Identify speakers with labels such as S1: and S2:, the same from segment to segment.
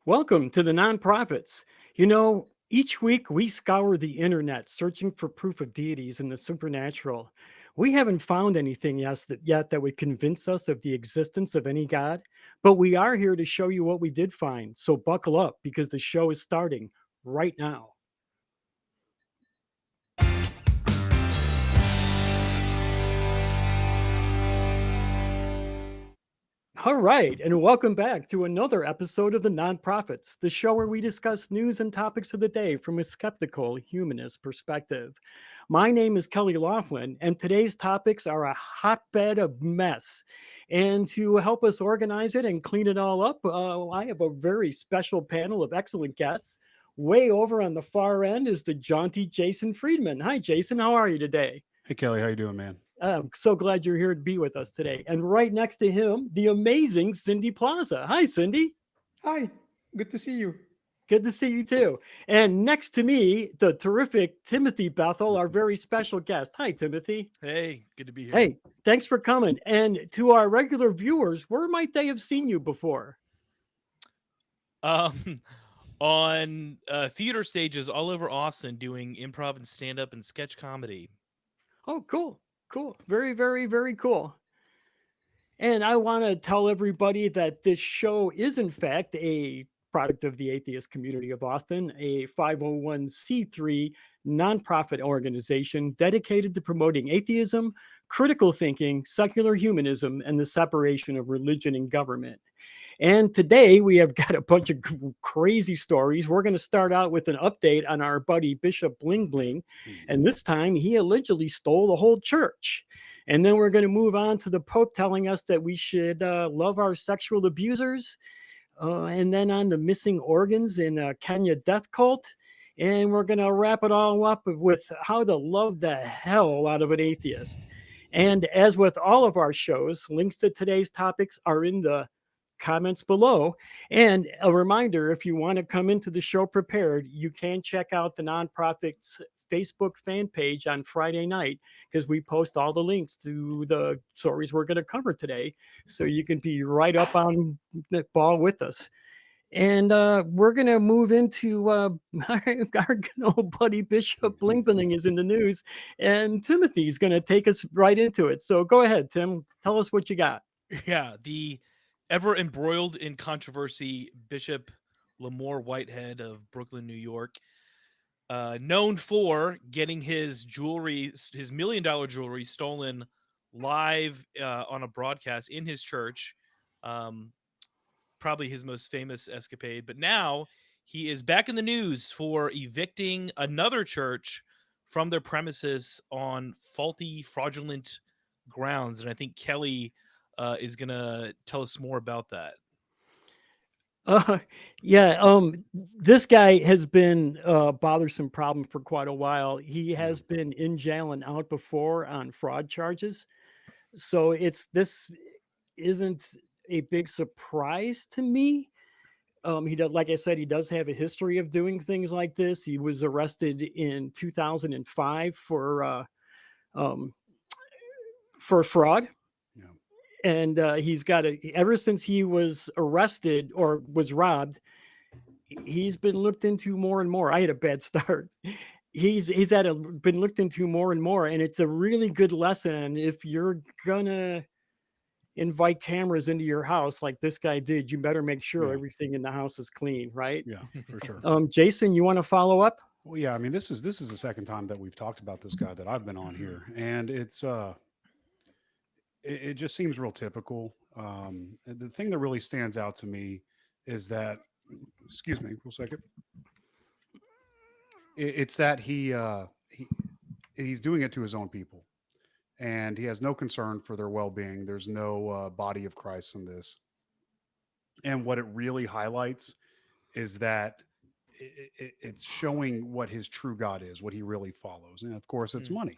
S1: Welcome to the Nonprofits. Each week we scour the internet searching for proof of deities and the supernatural. We haven't found anything yet that would convince us of the existence of any God, but we are here to show you what we did find. So buckle up because the show is starting right now. All right, and welcome back to another episode of the Nonprofits, the show where we discuss news and topics of the day from a skeptical, humanist perspective. My name is Kelley Laughlin, and today's topics are a hotbed of mess. And to help us organize it and clean it all up, I have a very special panel of excellent guests. Way over on the far end is the jaunty Jason Friedman. Hi, Jason. How are you today?
S2: Hey Kelly, how you doing, man?
S1: I'm so glad you're here to be with us today. And right next to him, the amazing Cindy Plaza. Hi, Cindy.
S3: Hi, good to see you.
S1: Good to see you too. And next to me, the terrific Timothy Bethel, our very special guest. Hi, Timothy.
S4: Hey, good to be here.
S1: Hey, thanks for coming. And to our regular viewers, where might they have seen you before?
S4: Um, on theater stages all over Austin, doing improv and stand up and sketch comedy.
S1: Oh, cool. Cool. Very, very, very cool. And I want to tell everybody that this show is, in fact, a product of the Atheist Community of Austin, a 501c3 nonprofit organization dedicated to promoting atheism, critical thinking, secular humanism, and the separation of religion and government. And today we have got a bunch of crazy stories. We're going to start out with an update on our buddy Bishop Bling. And this time he allegedly stole the whole church. And then we're going to move on to the Pope telling us that we should love our sexual abusers. And then on the missing organs in Kenya death cult. And we're going to wrap it all up with how to love the hell out of an atheist. And as with all of our shows, links to today's topics are in the comments below. And a reminder, if you want to come into the show prepared, you can check out the Nonprofits Facebook fan page on Friday night because we post all the links to the stories we're going to cover today. So you can be right up on the ball with us. And we're going to move into our good old buddy Bishop Bling is in the news. And Timothy's going to take us right into it. So go ahead, Tim. Tell us what you got.
S4: Yeah, the ever embroiled in controversy Bishop Lamor Whitehead of Brooklyn, New York, known for getting his jewelry, his $1 million jewelry, stolen live on a broadcast in his church. Probably his most famous escapade. But now he is back in the news for evicting another church from their premises on faulty, fraudulent grounds. And I think Kelley is going to tell us more about that.
S1: Yeah, this guy has been a bothersome problem for quite a while. He has been in jail and out before on fraud charges. So this isn't a big surprise to me. He does, like I said, he does have a history of doing things like this. He was arrested in 2005 for fraud. And he's got ever since he was arrested or was robbed, he's been looked into more and more. I had a bad start. He's been looked into more and more, and it's a really good lesson. If you're gonna invite cameras into your house like this guy did, you better make sure everything in the house is clean, right?
S2: Yeah, for sure.
S1: Jason, you want to follow up?
S2: Well, yeah, I mean, this is the second time that we've talked about this guy that I've been on here, and it just seems real typical. The thing that really stands out to me is that, excuse me, real second. It's that he's doing it to his own people, and he has no concern for their well-being. There's no body of Christ in this, and what it really highlights is that it's showing what his true God is, what he really follows, and of course, it's money.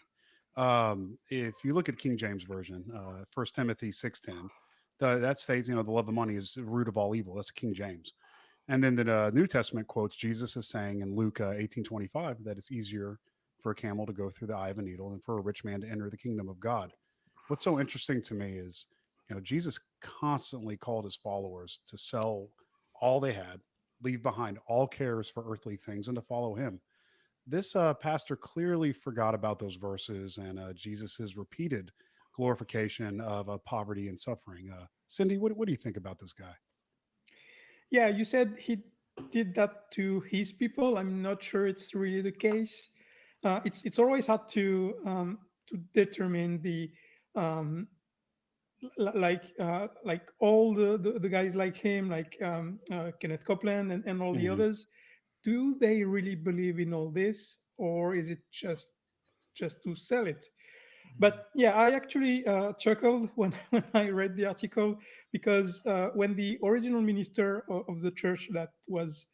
S2: If you look at King James version, 1 Timothy 6:10, that states, the love of money is the root of all evil. That's King James. And then the New Testament quotes Jesus is saying in Luke 18:25 that it's easier for a camel to go through the eye of a needle than for a rich man to enter the kingdom of God. What's so interesting to me is, Jesus constantly called his followers to sell all they had, leave behind all cares for earthly things and to follow him. This pastor clearly forgot about those verses and Jesus's repeated glorification of poverty and suffering. Cindy, what do you think about this guy?
S3: Yeah, you said he did that to his people. I'm not sure it's really the case. It's always hard to determine the um, like all the guys like him, like Kenneth Copeland and all the
S2: Hmm.
S3: others. Do they really believe in all this, or is it just to sell it? But yeah, I actually chuckled when, when I read the article because when the original minister of the church that was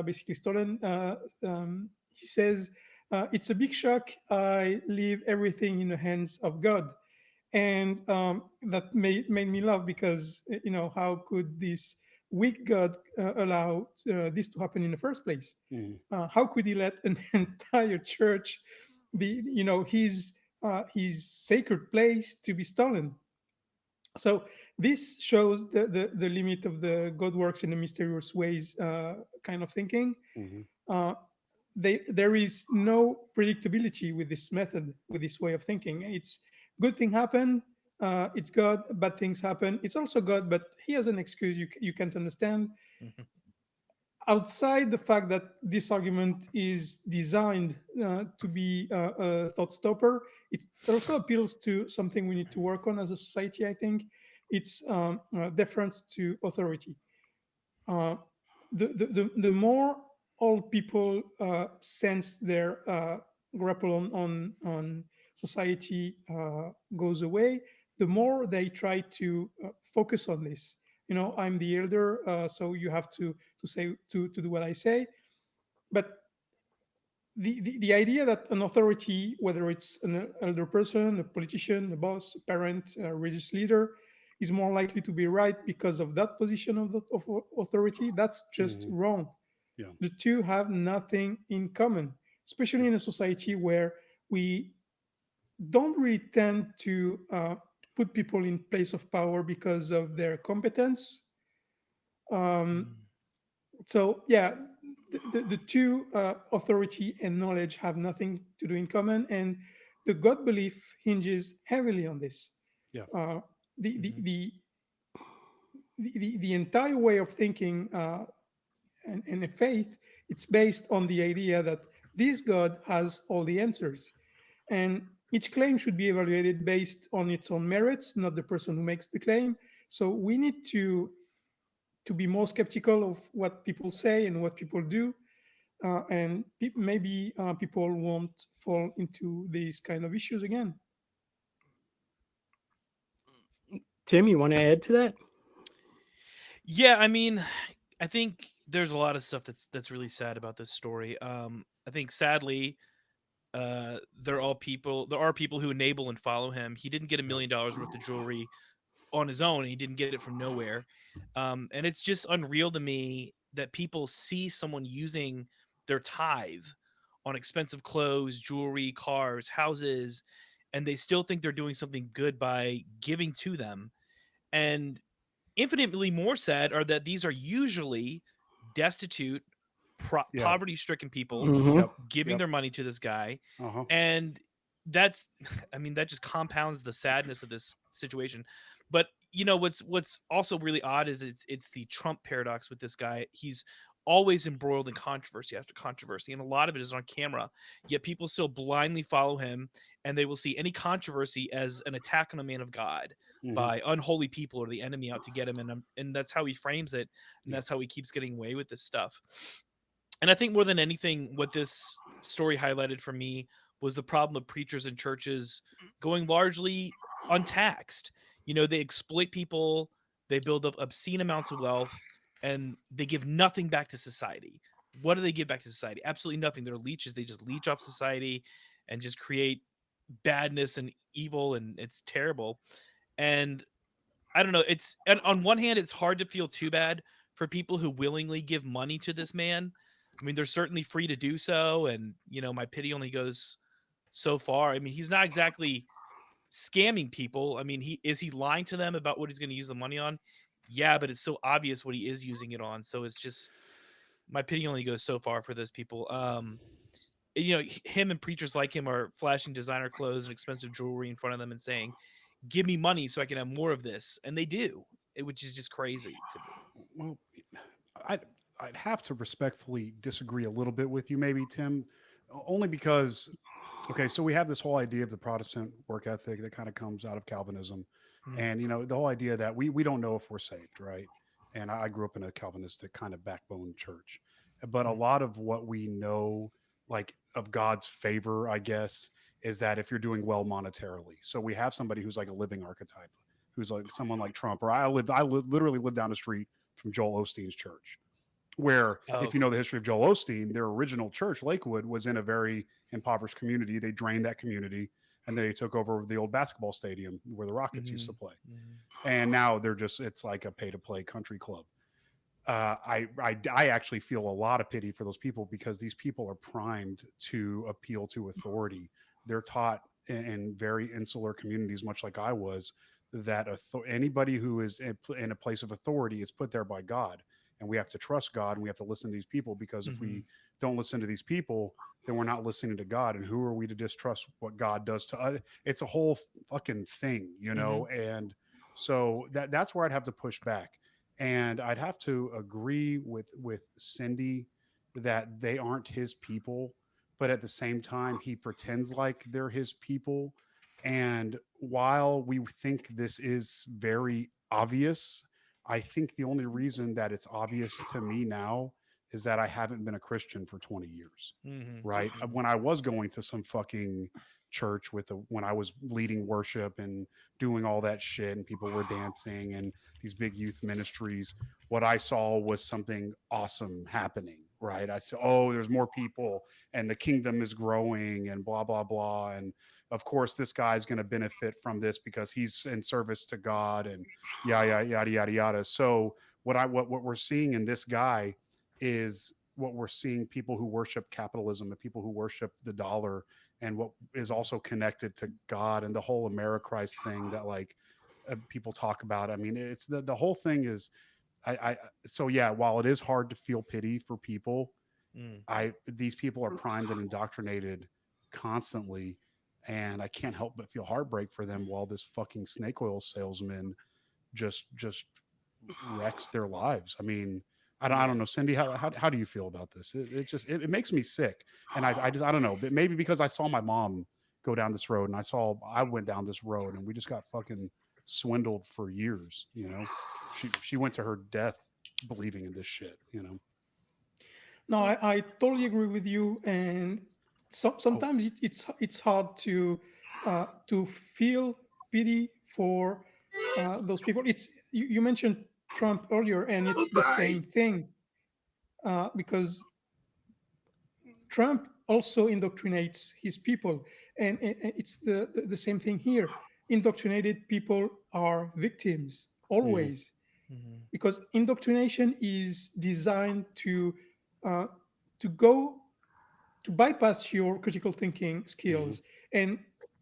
S3: basically stolen, he says, "It's a big shock. I leave everything in the hands of God." And that made me laugh because, how could this weak God allow this to happen in the first place?
S2: Hmm.
S3: How could he let an entire church be, his sacred place to be stolen? So this shows the limit of the God works in the mysterious ways kind of thinking.
S2: Hmm.
S3: Uh, there is no predictability with this method, with this way of thinking. It's good thing happen, it's God. Bad things happen, it's also God, but he has an excuse you can't understand.
S4: Mhm.
S3: Outside the fact that this argument is designed to be a thought stopper, it also appeals to something we need to work on as a society, I think. It's deference to authority. uh, the more all people sense their grapple on society goes away, the more they try to focus on this. I'm the elder, so you have to say to do what I say. But the idea that an authority, whether it's an elder person, a politician, a boss, a parent, a religious leader, is more likely to be right because of that position of authority, that's just
S2: Hmm.
S3: wrong.
S2: Yeah.
S3: The two have nothing in common, especially in a society where we don't really tend to put people in place of power because of their competence. Um,
S4: Mm.
S3: so yeah, the two, authority and knowledge, have nothing to do in common, and the God belief hinges heavily on this.
S2: Yeah.
S3: uh, the, the
S4: Mhm.
S3: the the entire way of thinking, and a faith, it's based on the idea that this God has all the answers, and each claim should be evaluated based on its own merits, not the person who makes the claim. So we need to be more skeptical of what people say and what people do, and maybe people won't fall into these kind of issues again.
S1: Tim, you want to add to that?
S4: Yeah, I mean, I think there's a lot of stuff that's really sad about this story. I think sadly, there are people who enable and follow him. He didn't get $1
S2: Yeah.
S4: million worth of jewelry on his own. He didn't get it from nowhere. And it's just unreal to me that people see someone using their tithe on expensive clothes, jewelry, cars, houses, and they still think they're doing something good by giving to them. And infinitely more sad are that these are usually destitute,
S2: Yeah.
S4: poverty-stricken people
S1: Mm-hmm.
S2: Yep.
S4: giving
S2: Yep.
S4: their money to this guy.
S2: Uh-huh.
S4: And that's I mean, that just compounds the sadness of this situation. But what's also really odd is it's the Trump paradox with this guy. He's always embroiled in controversy after controversy, and a lot of it is on camera, yet people still blindly follow him, and they will see any controversy as an attack on a man of God
S2: Hmm.
S4: by unholy people or the enemy out to get him. And that's how he frames it, and
S2: Yeah.
S4: that's how he keeps getting away with this stuff. And I think more than anything, what this story highlighted for me was the problem of preachers and churches going largely untaxed. They exploit people, they build up obscene amounts of wealth, and they give nothing back to society. What do they give back to society? Absolutely nothing. They're leeches. They just leech off society and just create badness and evil, and it's terrible. And I don't know. And on one hand, it's hard to feel too bad for people who willingly give money to this man. I mean, they're certainly free to do so, and my pity only goes so far. I mean, he's not exactly scamming people. I mean, he lying to them about what he's going to use the money on? Yeah, but it's so obvious what he is using it on. So it's just my pity only goes so far for those people. You know, him and preachers like him are flashing designer clothes and expensive jewelry in front of them and saying, "Give me money so I can have more of this," and they do, which is just crazy to me.
S2: Well, I'd have to respectfully disagree a little bit with you, maybe, Tim, only because, okay, so we have this whole idea of the Protestant work ethic that kind of comes out of Calvinism. And, you know, the whole idea that we don't know if we're saved, right? And I grew up in a Calvinistic kind of backbone church. But a lot of what we know, like of God's favor, I guess, is that if you're doing well monetarily. So we have somebody who's like a living archetype, who's like someone like Trump, or literally live down the street from Joel Osteen's church, where if you know the history of Joel Osteen, their original church, Lakewood, was in a very impoverished community. They drained that community and they took over the old basketball stadium where the Rockets used to play. And now it's like a pay to play country club. I actually feel a lot of pity for those people, because these people are primed to appeal to authority. They're taught in very insular communities, much like I was, that anybody who is in a place of authority is put there by God, and we have to trust God, and we have to listen to these people, because if we don't listen to these people, then we're not listening to God. And who are we to distrust what God does to us? It's a whole fucking thing, you know? And so that's where I'd have to push back. And I'd have to agree with Cindy that they aren't his people, but at the same time, he pretends like they're his people. And while we think this is very obvious, I think the only reason that it's obvious to me now is that I haven't been a Christian for 20 years, right? When I was going to some fucking church when I was leading worship and doing all that shit, and people were dancing and these big youth ministries, what I saw was something awesome happening, right? I said, oh, there's more people and the kingdom is growing and blah, blah, blah. And of course, this guy's going to benefit from this because he's in service to God and yada, yada, yada, yada. So what we're seeing in this guy is what we're seeing people who worship capitalism and people who worship the dollar, and what is also connected to God and the whole Americhrist thing that like people talk about. I mean, it's the whole thing is, so yeah, while it is hard to feel pity for people, these people are primed and indoctrinated constantly, and I can't help but feel heartbreak for them while this fucking snake oil salesman just wrecks their lives. I mean, I don't know, Cindy, how do you feel about this? It makes me sick. And I don't know, but maybe because I saw my mom go down this road, and I went down this road, and we just got fucking swindled for years. You know, she went to her death believing in this shit, you know?
S3: No, I totally agree with you. And sometimes it's hard to feel pity for those people. You mentioned Trump earlier, and it's the same thing, because Trump also indoctrinates his people, and it's the same thing here. Indoctrinated people are victims always, because indoctrination is designed to bypass your critical thinking skills. And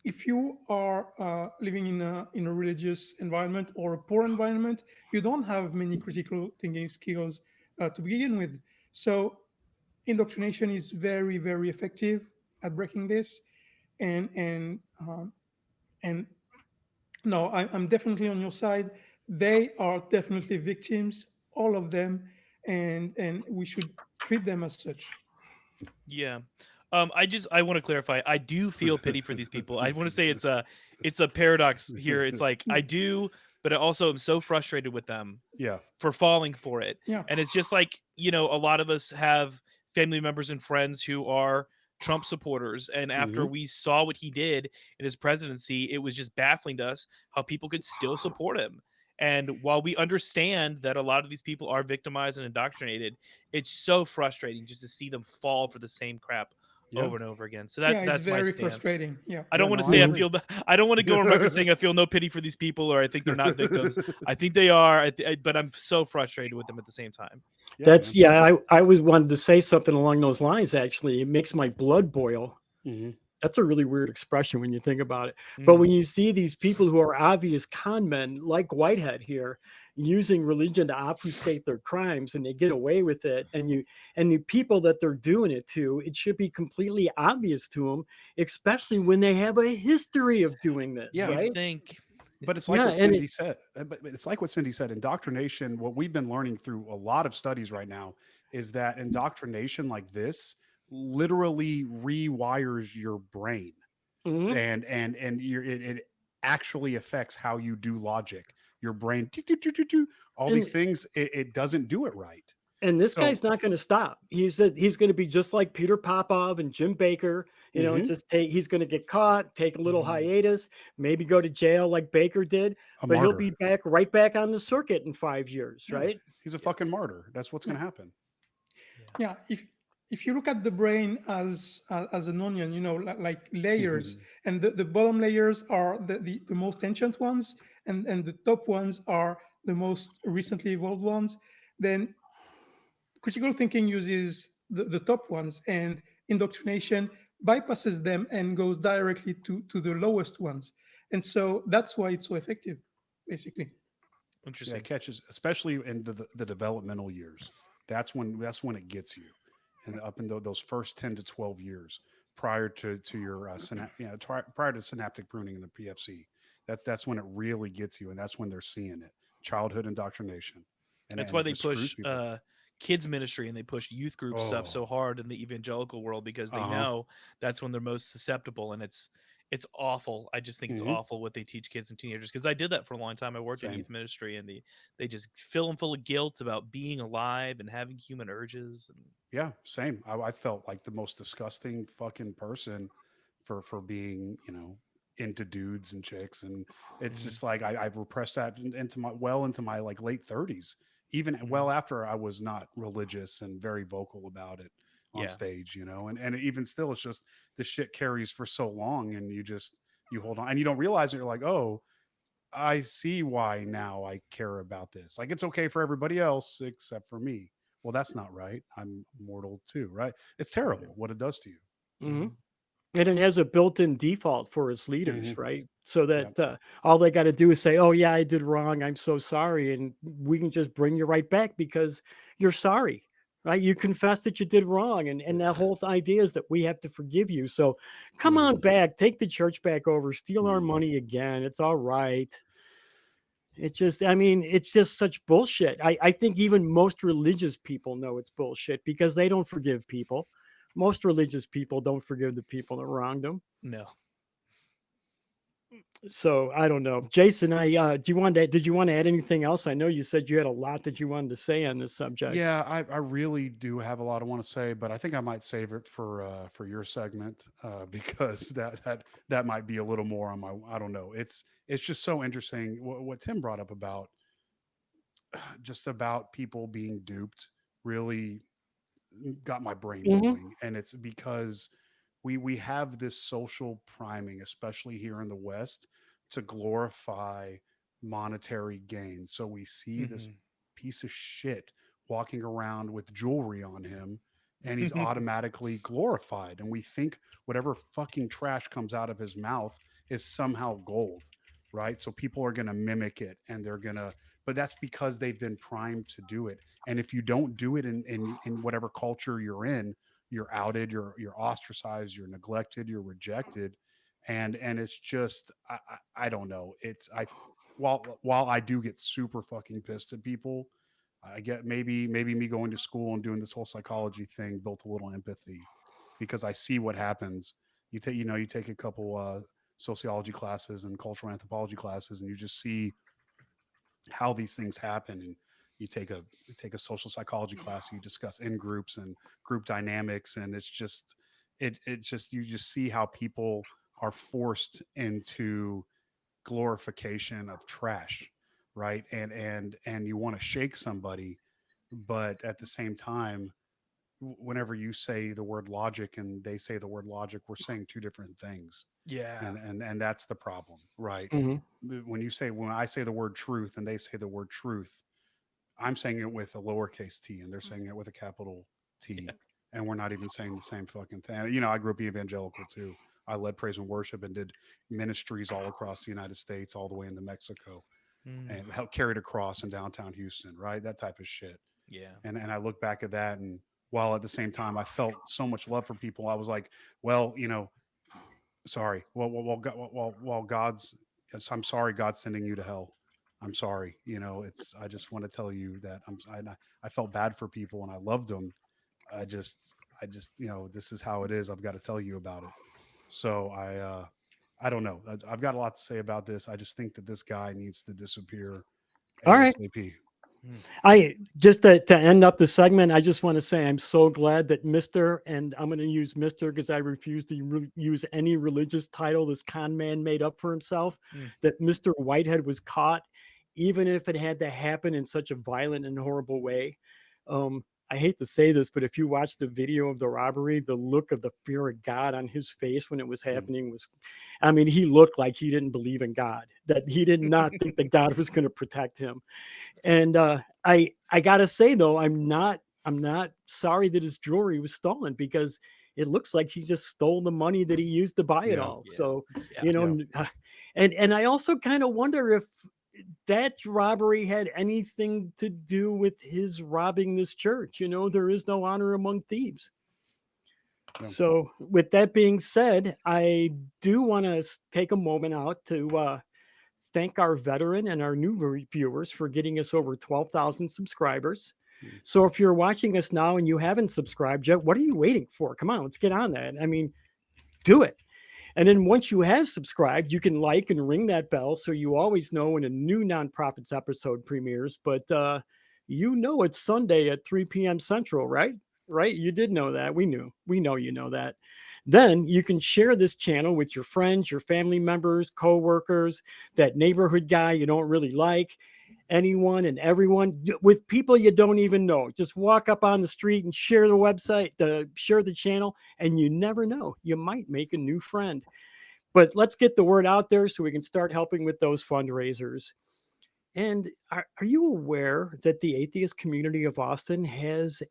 S3: if you are living in a religious environment or a poor environment, you don't have many critical thinking skills to begin with. So indoctrination is very, very effective at breaking this. And no, I'm definitely on your side. They are definitely victims, all of them, and we should treat them as such.
S4: Yeah. I want to clarify. I do feel pity for these people. I want to say it's a paradox here. It's like I do, but I also am so frustrated with them for falling for it.
S3: Yeah.
S4: And it's just like, you know, a lot of us have family members and friends who are Trump supporters. And after we saw what he did in his presidency, it was just baffling to us how people could still support him. And while we understand that a lot of these people are victimized and indoctrinated, it's so frustrating just to see them fall for the same crap over and over again. So that's my stance.
S3: Frustrating. Yeah.
S4: I don't want to say I don't want to go on record saying I feel no pity for these people or I think they're not victims. I think they are, but I'm so frustrated with them at the same time.
S1: I always wanted to say something along those lines. Actually, it makes my blood boil. That's a really weird expression when you think about it. But when you see these people who are obvious con men like Whitehead here, using religion to obfuscate their crimes, and they get away with it. And the people that they're doing it to, it should be completely obvious to them, especially when they have a history of doing this,
S2: Yeah.
S4: You'd
S1: right?
S4: think.
S2: But it's like
S1: Yeah,
S2: what
S1: and
S2: Cindy said. But it's like what Cindy said. Indoctrination, what we've been learning through a lot of studies right now is that indoctrination like this literally rewires your brain.
S1: mhm.
S2: And it actually affects how you do logic. Your brain, all
S1: and
S2: these things, it doesn't do it right.
S1: And this
S2: So,
S1: guy's not going to stop. He says he's going to be just like Peter Popov and Jim Baker.
S2: mhm,
S1: He's going to get caught, take a little
S4: Mhm.
S1: hiatus, maybe go to jail like Baker did,
S2: a
S1: but he'll
S2: martyr.
S1: be right back on the circuit in 5 years,
S2: Yeah,
S1: right?
S2: he's a fucking martyr. That's what's
S3: Yeah.
S2: going to happen.
S3: Yeah, if you look at the brain as an onion, like layers, and the bottom layers are the most ancient ones, and the top ones are the most recently evolved ones, then critical thinking uses the top ones, and indoctrination bypasses them and goes directly to the lowest ones. And so that's why it's so effective, basically.
S2: Yeah,
S4: Interesting.
S2: it catches, especially in the developmental years. That's when it gets you, and up in those first 10 to 12 years prior to your prior to synaptic pruning in the PFC. That's when it really gets you, and that's when they're seeing it. Childhood indoctrination,
S4: That's
S2: and
S4: why
S2: it
S4: they
S2: just screws
S4: push
S2: people.
S4: kids ministry and they push youth group stuff so
S2: Oh,
S4: hard in the evangelical world because they
S2: uh-huh.
S4: know that's when they're most susceptible, and it's awful. I just think it's
S2: Hmm.
S4: awful what they teach kids and teenagers because I did that for a long time. I worked in
S2: Same.
S4: youth ministry, and they just fill them full of guilt about being alive and having human urges. And
S2: Yeah, same. I felt like the most disgusting fucking person for being, into dudes and chicks, and it's
S4: Mhm,
S2: just like I repressed that into my like late 30s, even
S4: mhm.
S2: well after I was not religious and very vocal about it on
S4: Yeah,
S2: stage, and even still, it's just the shit carries for so long, and you hold on and you don't realize it. You're like, oh, I see why now I care about this. Like it's okay for everybody else except for me. Well, that's not right. I'm mortal too, right? It's
S4: right.
S2: terrible what it does to you.
S1: Mhm.
S4: Mhm.
S1: And it has a built-in default for its
S2: Hmm.
S1: leaders, right? So
S2: Yeah.
S1: that all they got to do is say, "Oh yeah, I did wrong. I'm so sorry," and we can just bring you right back because you're sorry, right? You confess that you did wrong, and that whole idea is that we have to forgive you. So come on
S2: Mm,
S1: back, take the church back over, steal our
S2: mm.
S1: money again. It's all right. I mean, it's just such bullshit. I think even most religious people know it's bullshit because they don't forgive people. Most religious people don't forgive the people that wronged them.
S4: No.
S1: So I don't know, Jason. Did you want to add anything else? I know you said you had a lot that you wanted to say on this subject.
S2: Yeah, I really do have a lot I want to say, but I think I might save it for your segment because that might be a little more on my. I don't know. It's just so interesting what Tim brought up about just about people being duped. Really got my brain
S1: Hmm.
S2: going, and it's because we have this social priming, especially here in the West, to glorify monetary gain. So we see this
S4: Mhm.
S2: piece of shit walking around with jewelry on him, and he's automatically glorified, and we think whatever fucking trash comes out of his mouth is somehow gold, right? So people are going to mimic it, and they're going to, but that's because they've been primed to do it. And if you don't do it in whatever culture you're in, you're outed, you're ostracized, you're neglected, you're rejected, and it's just I don't know. It's I while I do get super fucking pissed at people, I get maybe me going to school and doing this whole psychology thing built a little empathy because I see what happens. You take a couple sociology classes and cultural anthropology classes, and you just see how these things happen, and you take a social psychology class, you discuss in groups and group dynamics, and it's just you just see how people are forced into glorification of trash, right? And you want to shake somebody, but at the same time, whenever you say the word logic and they say the word logic, we're saying two different things,
S4: Yeah.
S2: and that's the problem, right?
S1: Hmm.
S2: When I say the word truth and they say the word truth, I'm saying it with a lowercase t and they're saying it with a capital
S4: Yeah.
S2: T, and we're not even saying the same fucking thing. I grew up evangelical too. I led praise and worship and did ministries all across the United States, all the way into Mexico. and helped carried a cross in downtown Houston, right? That type of shit.
S4: Yeah.
S2: And I look back at that, and while at the same time I felt so much love for people, I was like, well, sorry. While God's, yes, I'm sorry, God's sending you to hell. I'm sorry. I just want to tell you that I felt bad for people and I loved them. I just, this is how it is. I've got to tell you about it. So I don't know. I've got a lot to say about this. I just think that this guy needs to disappear
S1: All right.
S2: ASAP.
S1: I just to end up the segment, I just want to say I'm so glad that Mr. and I'm going to use Mr. because I refuse to use any religious title this con man made up for himself, that Mr. Whitehead was caught, even if it had to happen in such a violent and horrible way. I hate to say this, but if you watch the video of the robbery, the look of the fear of God on his face when it was happening was, I mean, he looked like he didn't believe in God, that he did not think that God was going to protect him. And I gotta say though, I'm not sorry that his jewelry was stolen, because it looks like he just stole the money that he used to buy it all.
S4: Yeah.
S1: So
S4: Yeah.
S1: and I also kind of wonder if that robbery had anything to do with his robbing this church. There is no honor among thieves.
S2: Yeah.
S1: So with that being said, I do want to take a moment out to thank our veteran and our new viewers for getting us over 12,000 subscribers. So if you're watching us now and you haven't subscribed yet, what are you waiting for? Come on, let's get on that. I mean, do it. And then once you have subscribed, you can like and ring that bell so you always know when a new Nonprofits episode premieres. But it's Sunday at 3 p.m. Central, right? Right? You did know that. We knew. We know you know that. Then you can share this channel with your friends, your family members, co-workers, that neighborhood guy you don't really like, anyone and everyone, with people you don't even know. Just walk up on the street and share the website, share the channel, and you never know, you might make a new friend. But let's get the word out there so we can start helping with those fundraisers. And are you aware that the Atheist Community of Austin has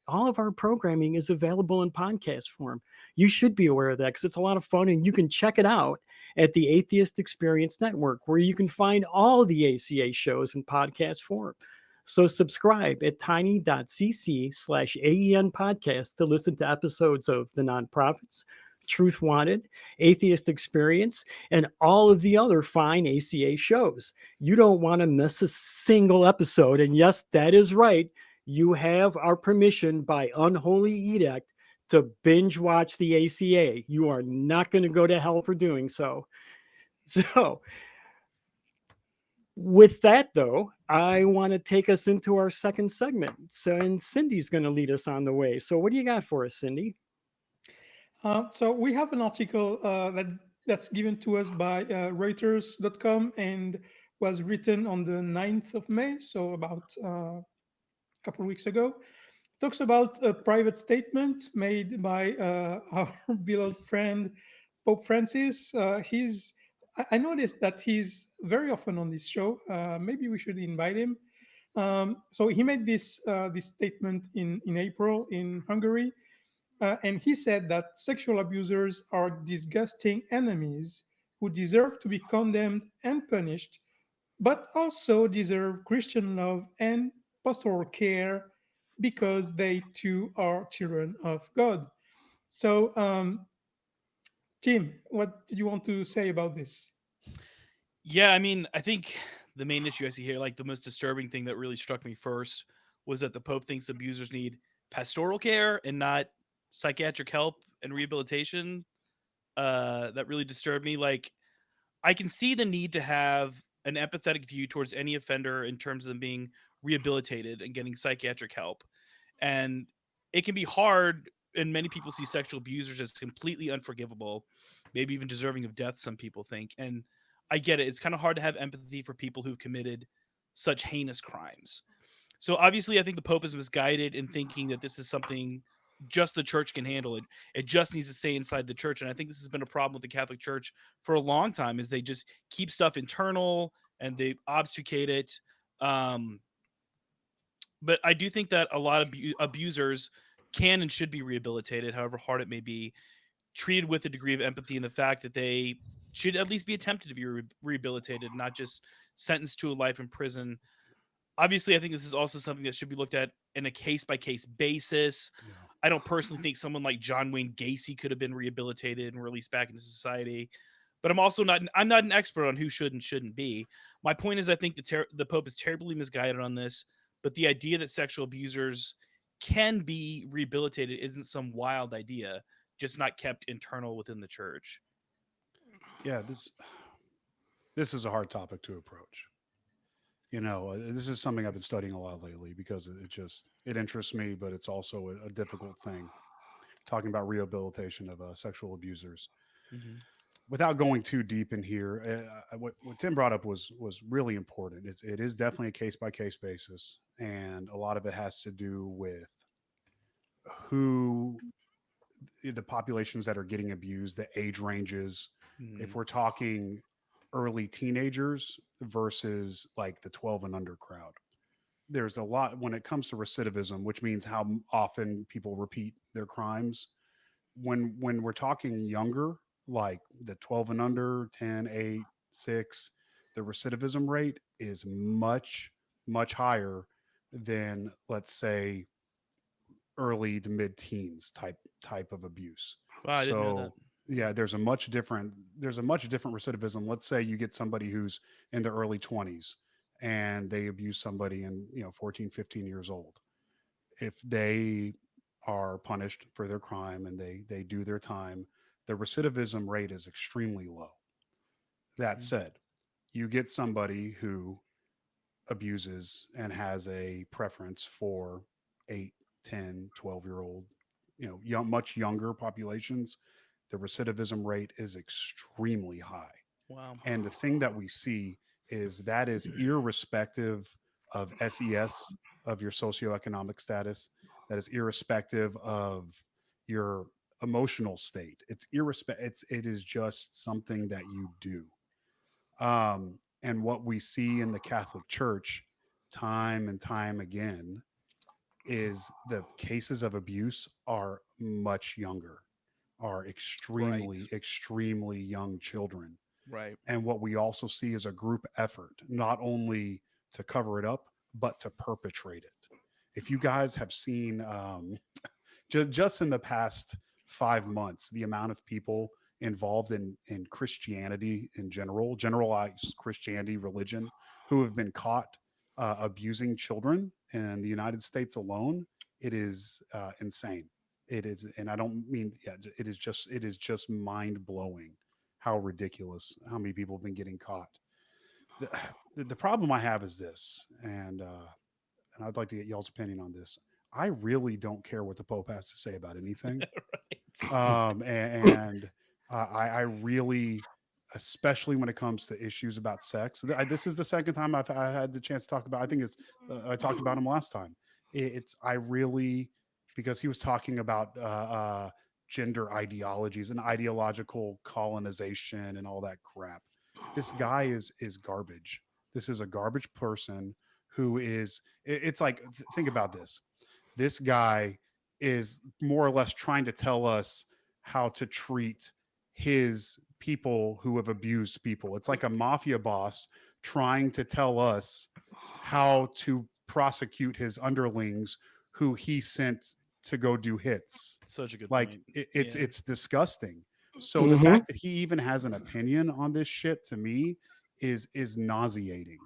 S1: all of our programming is available in podcast form? You should be aware of that because it's a lot of fun, and you can check it out at the Atheist Experience Network, where you can find all the ACA shows in podcast form. So subscribe at tiny.cc/AEN podcast to listen to episodes of The Nonprofits, Truth Wanted, Atheist Experience, and all of the other fine ACA shows. You don't want to miss a single episode. And yes, that is right. You have our permission by unholy edict to binge watch the ACA. You are not going to go to hell for doing so. So with that, though, I want to take us into our second segment. And Cindy's going to lead us on the way. So what do you got for us, Cindy?
S3: So we have an article that's given to us by Reuters.com and was written on the 9th of May, so about a couple of weeks ago. It talks about a private statement made by our beloved friend, Pope Francis. I noticed that he's very often on this show. Maybe we should invite him. So he made this statement in April in Hungary. And he said that sexual abusers are disgusting enemies who deserve to be condemned and punished, but also deserve Christian love and pastoral care because they too are children of God. So, Tim, what did you want to say about this?
S4: Yeah, I mean, I think the main issue I see here, like the most disturbing thing that really struck me first, was that the Pope thinks abusers need pastoral care and not psychiatric help and rehabilitation. That really disturbed me. Like, I can see the need to have an empathetic view towards any offender in terms of them being rehabilitated and getting psychiatric help. And it can be hard, and many people see sexual abusers as completely unforgivable, maybe even deserving of death, some people think. And I get it. It's kind of hard to have empathy for people who've committed such heinous crimes. So obviously, I think the Pope is misguided in thinking that this is something just the church can handle. It just needs to stay inside the church. And I think this has been a problem with the Catholic Church for a long time, is they just keep stuff internal and they obfuscate it. But I do think that a lot of abusers can and should be rehabilitated, however hard it may be, treated with a degree of empathy, and the fact that they should at least be attempted to be rehabilitated, not just sentenced to a life in prison. Obviously, I think this is also something that should be looked at in a case-by-case basis.
S2: Yeah.
S4: I don't personally think someone like John Wayne Gacy could have been rehabilitated and released back into society. But I'm not an expert on who should and shouldn't be. My point is, I think the Pope is terribly misguided on this, but the idea that sexual abusers can be rehabilitated isn't some wild idea, just not kept internal within the church.
S2: Yeah, this is a hard topic to approach. This is something I've been studying a lot lately because it interests me, but it's also a difficult thing. Talking about rehabilitation of sexual abusers.
S4: Mm-hmm.
S2: Without going too deep in here, what Tim brought up was really important. It is definitely a case by case basis, and a lot of it has to do with who the populations that are getting abused, the age ranges.
S4: Mm-hmm.
S2: If we're talking early teenagers versus like the 12 and under crowd, there's a lot when it comes to recidivism, which means how often people repeat their crimes. When we're talking younger, like the 12 and under, 10, 8, 6, the recidivism rate is much, much higher than, let's say, early to mid teens type of abuse.
S4: Wow, I didn't know that.
S2: Yeah, there's a much different recidivism. Let's say you get somebody who's in their early 20s and they abuse somebody in 14, 15 years old. If they are punished for their crime and they do their time, the recidivism rate is extremely low. That said, you get somebody who abuses and has a preference for 8, 10, 12-year-old, much younger populations, the recidivism rate is extremely high.
S4: Wow.
S2: And the thing that we see is that is irrespective of SES, of your socioeconomic status. That is irrespective of your emotional state. It is just something that you do. And what we see in the Catholic Church time and time again is the cases of abuse are much younger, are extremely young children.
S4: Right.
S2: And what we also see is a group effort, not only to cover it up, but to perpetrate it. If you guys have seen just in the past 5 months, the amount of people involved in Christianity in generalized Christianity religion, who have been caught abusing children in the United States alone, it is insane. It is, and I don't mean, it is just mind blowing how ridiculous how many people have been getting caught. The problem I have is this, and I'd like to get y'all's opinion on this. I really don't care what the Pope has to say about anything. And I really, especially when it comes to issues about sex. This is the second time I had the chance to talk about. I think I talked about him last time. Because he was talking about gender ideologies and ideological colonization and all that crap. This guy is garbage. This is a garbage person who is. It's like, think about this. This guy is more or less trying to tell us how to treat his people who have abused people. It's like a mafia boss trying to tell us how to prosecute his underlings who he sent to go do hits.
S4: Such a good
S2: like
S4: point.
S2: It's disgusting. So the fact that he even has an opinion on this shit, to me, is nauseating.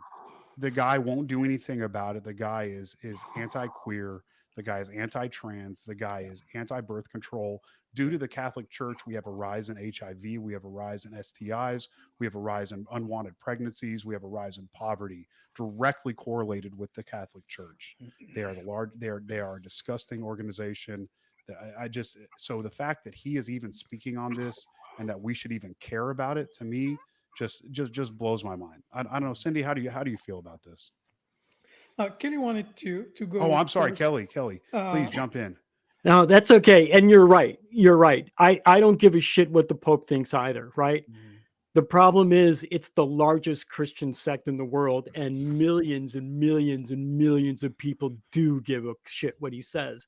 S2: The guy won't do anything about it. The guy is anti-queer. The guy is anti-trans. The guy is anti-birth control. Due to the Catholic Church, we have a rise in HIV. We have a rise in STIs. We have a rise in unwanted pregnancies. We have a rise in poverty, directly correlated with the Catholic Church. They are they are a disgusting organization. So the fact that he is even speaking on this and that we should even care about it, to me, just blows my mind. I don't know, Cindy, how do you feel about this?
S3: Kelley wanted to go.
S2: Oh, I'm sorry,
S3: first.
S2: Kelley, please jump in.
S1: No, that's okay. And you're right. I don't give a shit what the Pope thinks either, right? The problem is it's the largest Christian sect in the world, and millions and millions and millions of people do give a shit what he says.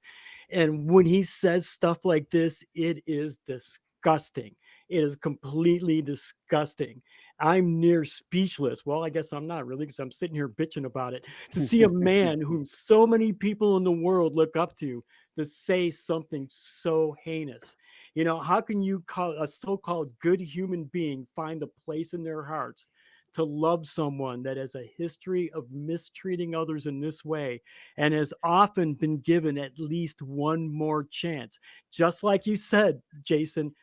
S1: And when he says stuff like this, it is disgusting. It is completely disgusting. I'm near speechless. Well, I guess I'm not really, because I'm sitting here bitching about it. To see a man whom so many people in the world look up to say something so heinous. You know, how can you call a so-called good human being find a place in their hearts to love someone that has a history of mistreating others in this way and has often been given at least one more chance? Just like you said, Jason,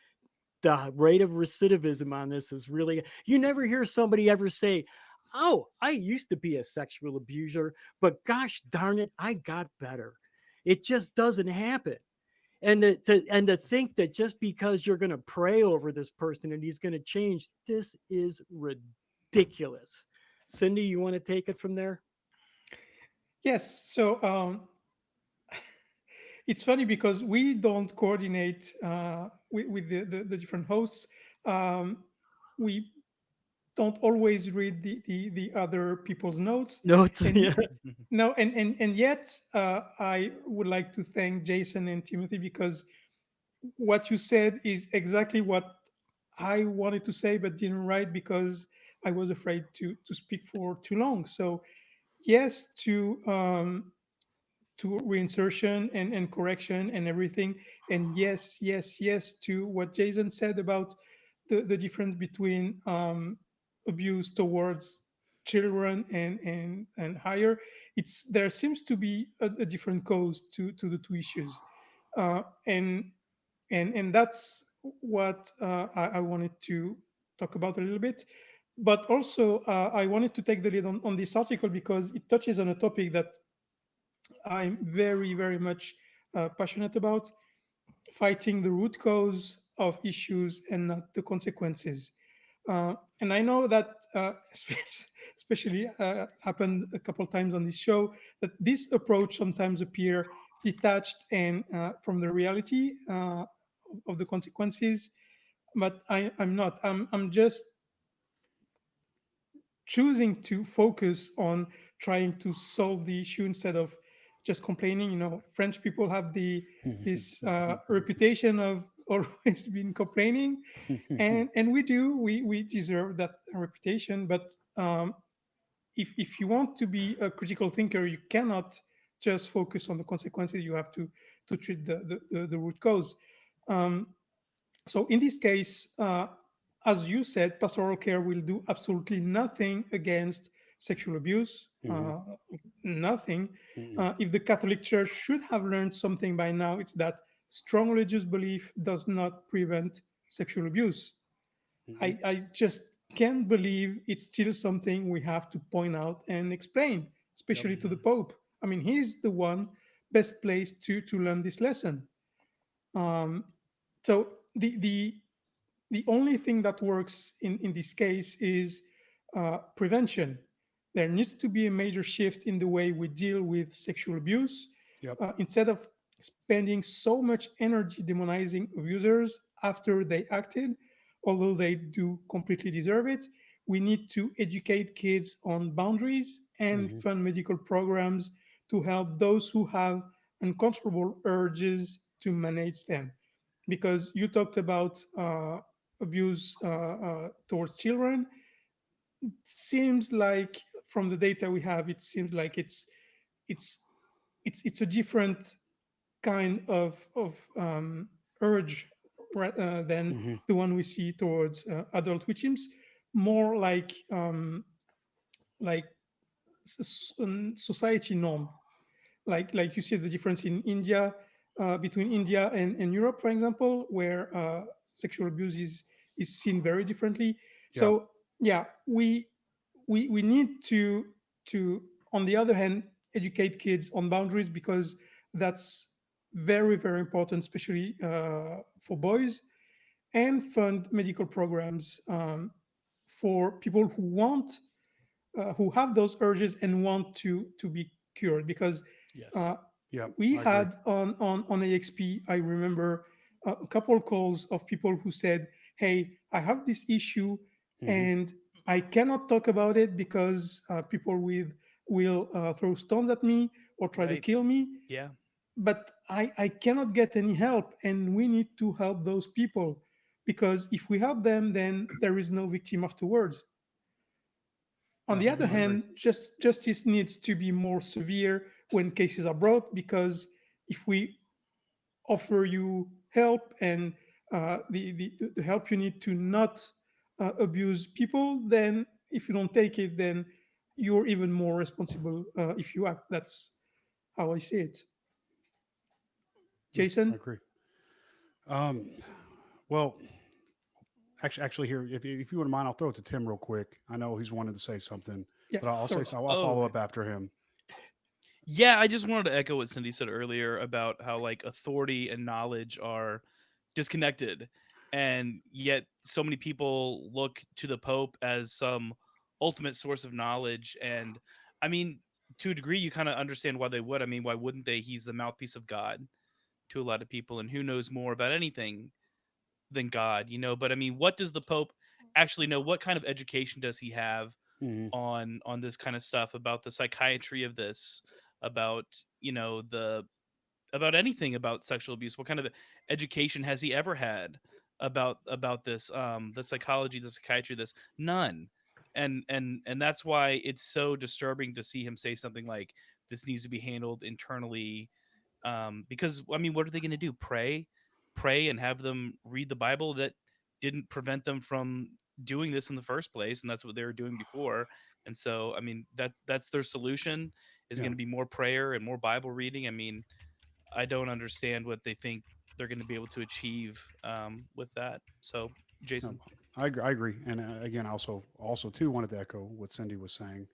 S1: the rate of recidivism on this is really, you never hear somebody ever say, "Oh, I used to be a sexual abuser, but gosh darn it, I got better." It just doesn't happen. And to think that just because you're going to pray over this person and he's going to change, this is ridiculous. Cindy, you want to take it from there?
S3: Yes. So it's funny because we don't coordinate with the different hosts. Um, we don't always read the other people's notes.
S1: No, it's
S3: And
S1: yeah.
S3: no, and yet I would like to thank Jason and Timothy, because what you said is exactly what I wanted to say but didn't write because I was afraid to speak for too long. So yes, to reinsertion and correction and everything. And yes, yes, yes to what Jason said about the difference between abuse towards children and higher. It's there seems to be a different cause to the two issues. And that's what I wanted to talk about a little bit. But also, I wanted to take the lead on this article because it touches on a topic that I'm very, very much passionate about: fighting the root cause of issues and not the consequences. And I know that, especially happened a couple of times on this show, that this approach sometimes appear detached and from the reality of the consequences. But I'm not. I'm just choosing to focus on trying to solve the issue instead of just complaining. You know, French people have this reputation of always been complaining, and we deserve that reputation. But if you want to be a critical thinker, you cannot just focus on the consequences. You have to treat the root cause. Um, so in this case, as you said, pastoral care will do absolutely nothing against sexual abuse, nothing. If the Catholic Church should have learned something by now, it's that strong religious belief does not prevent sexual abuse. I just can't believe it's still something we have to point out and explain,
S4: Yep.
S3: especially to the Pope. I mean, he's the one best placed to learn this lesson. Um, so the only thing that works in this case is prevention. There needs to be a major shift in the way we deal with sexual abuse.
S2: Yep.
S3: Instead of spending so much energy demonizing abusers after they acted, although they do completely deserve it, we need to educate kids on boundaries and fund medical programs to help those who have uncontrollable urges to manage them. Because you talked about abuse towards children. Seems like from the data we have, it seems like it's it's a different kind of urge than the one we see towards adult, which seems more like society norm. Like you see the difference in India, between India and Europe, for example, where sexual abuse is seen very differently.
S2: Yeah.
S3: So yeah, we need to on the other hand educate kids on boundaries, because that's very, very important, especially for boys, and fund medical programs for people who want who have those urges and want to be cured. Because
S4: Yes.
S3: uh,
S2: Yeah.
S3: we
S2: I agree.
S3: had on AXP, I remember a couple calls of people who said, "Hey, I have this issue and I cannot talk about it because people will throw stones at me or try to
S4: Right.
S3: kill me,
S4: Yeah.
S3: but I cannot get any help, and we need to help those people." because if we help them, then there is no victim afterwards. On
S2: No,
S3: the other
S2: I agree.
S3: hand, justice needs to be more severe when cases are brought, because if we offer you help and the help you need to not abuse people, then if you don't take it, then you're even more responsible if you act. That's how I see it.
S2: No, I
S3: Jason?
S2: agree. Um, well, actually, here, if you wouldn't mind, I'll throw it to Tim real quick. I know he's wanted to say something,
S3: Yeah,
S2: but I'll say
S3: sure.
S2: so. I'll follow up after him.
S4: Yeah, I just wanted to echo what Cindy said earlier about how like authority and knowledge are disconnected, and yet so many people look to the Pope as some ultimate source of knowledge. And I mean, to a degree, you kind of understand why they would. I mean, why wouldn't they? He's the mouthpiece of God to a lot of people, and who knows more about anything than God, you know? But I mean, what does the Pope actually know? What kind of education does he have
S2: Hmm.
S4: on this kind of stuff, about the psychiatry of this, about, you know, the about anything about sexual abuse? What kind of education has he ever had about this, the psychology, the psychiatry of this? None. And that's why it's so disturbing to see him say something like this needs to be handled internally, because I mean, what are they going to do? Pray and have them read the Bible? That didn't prevent them from doing this in the first place, and that's what they were doing before. And so I mean, that's their solution, is
S2: Yeah.
S4: going to be more prayer and more Bible reading. I mean, I don't understand what they think they're going to be able to achieve, with that. So
S2: No,
S4: Jason.
S2: I agree. And again, also too wanted to echo what Cindy was saying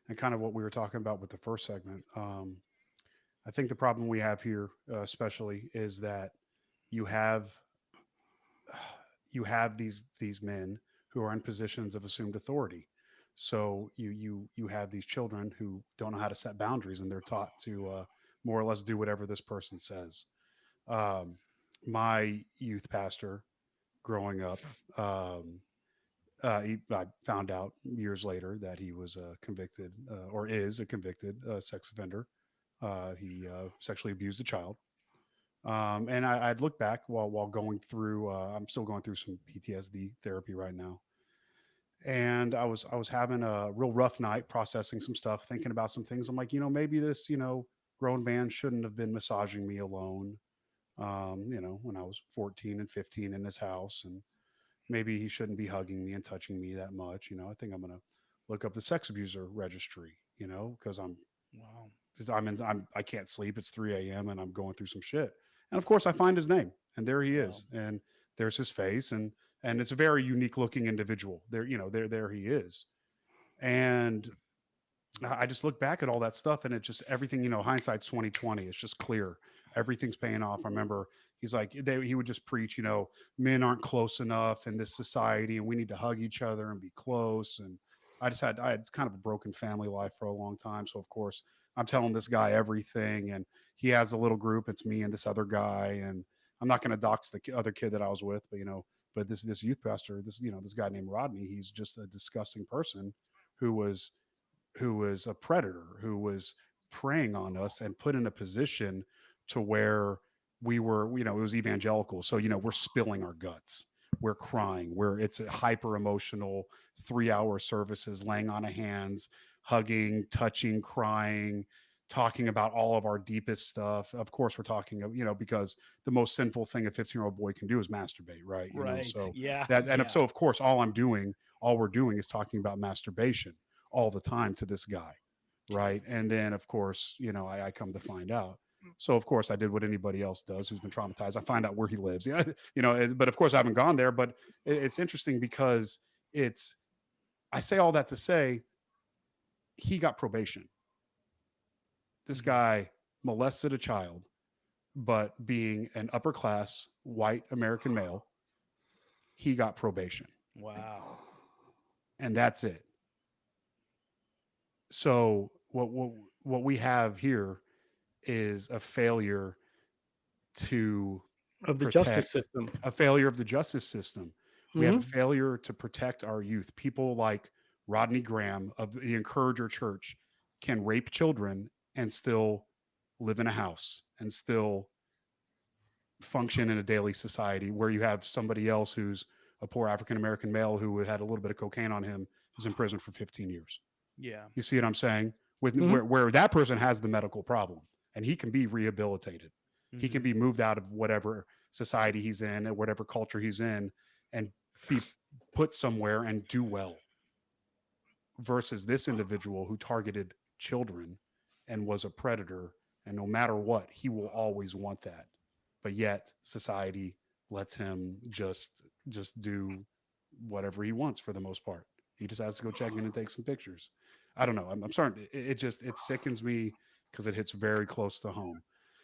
S2: and kind of what we were talking about with the first segment. I think the problem we have here, especially, is that you have these men who are in positions of assumed authority. So you have these children who don't know how to set boundaries, and they're taught to more or less do whatever this person says. Um, my youth pastor growing up, I found out years later that he was a convicted or is a convicted sex offender. He sexually abused a child. And I'd look back while going through. I'm still going through some PTSD therapy right now, and I was having a real rough night processing some stuff, thinking about some things. I'm like, maybe this grown man shouldn't have been massaging me alone. When I was 14 and 15 in his house, and maybe he shouldn't be hugging me and touching me that much. I think I'm gonna look up the sex abuser registry. Because
S4: Wow.
S2: I can't sleep. It's 3 a.m. and I'm going through some shit. And of course, I find his name, and there he
S4: Wow.
S2: is, and there's his face, and it's a very unique looking individual. There he is, and I just look back at all that stuff, and it just everything. Hindsight's 2020. It's just clear. Everything's paying off. I remember he's like he would just preach. Men aren't close enough in this society, and we need to hug each other and be close. And I had kind of a broken family life for a long time, so of course I'm telling this guy everything, and he has a little group. It's me and this other guy, and I'm not going to dox the other kid that I was with, but this youth pastor, this guy named Rodney, he's just a disgusting person who was a predator, who was preying on us and put in a position to where we were, it was evangelical. So, we're spilling our guts. We're crying. It's a hyper emotional 3-hour services, laying on of hands, hugging, touching, crying, talking about all of our deepest stuff. Of course, we're talking, because the most sinful thing a 15-year-old boy can do is masturbate, right?
S4: Right.
S2: So
S4: Yeah.
S2: so of course, all we're doing is talking about masturbation all the time to this guy, right?
S4: Jesus.
S2: And then of course, I come to find out. So of course I did what anybody else does who's been traumatized. I find out where he lives. Yeah, but of course I haven't gone there. But it's interesting because I say all that to say he got probation. This guy molested a child, but being an upper class white American male, he got probation.
S4: Wow.
S2: And that's it. So what we have here is a failure to
S1: Of the justice
S2: protect,
S1: system.
S2: a failure of the justice system. We have a
S1: Mhm.
S2: failure to protect our youth. People like Rodney Graham of the Encourager Church can rape children and still live in a house and still function in a daily society, where you have somebody else who's a poor African American male who had a little bit of cocaine on him is in prison for 15 years.
S4: Yeah.
S2: You see what I'm saying? With
S1: Mhm.
S2: where that person has the medical problem and he can be rehabilitated. He can
S4: Mhm.
S2: be moved out of whatever society he's in or whatever culture he's in and be put somewhere and do well. Versus this individual who targeted children and was a predator, and no matter what, he will always want that. But yet society lets him just do whatever he wants for the most part. He just has to go check in and take some pictures. I don't know. I'm starting. It sickens me because it hits very close to home.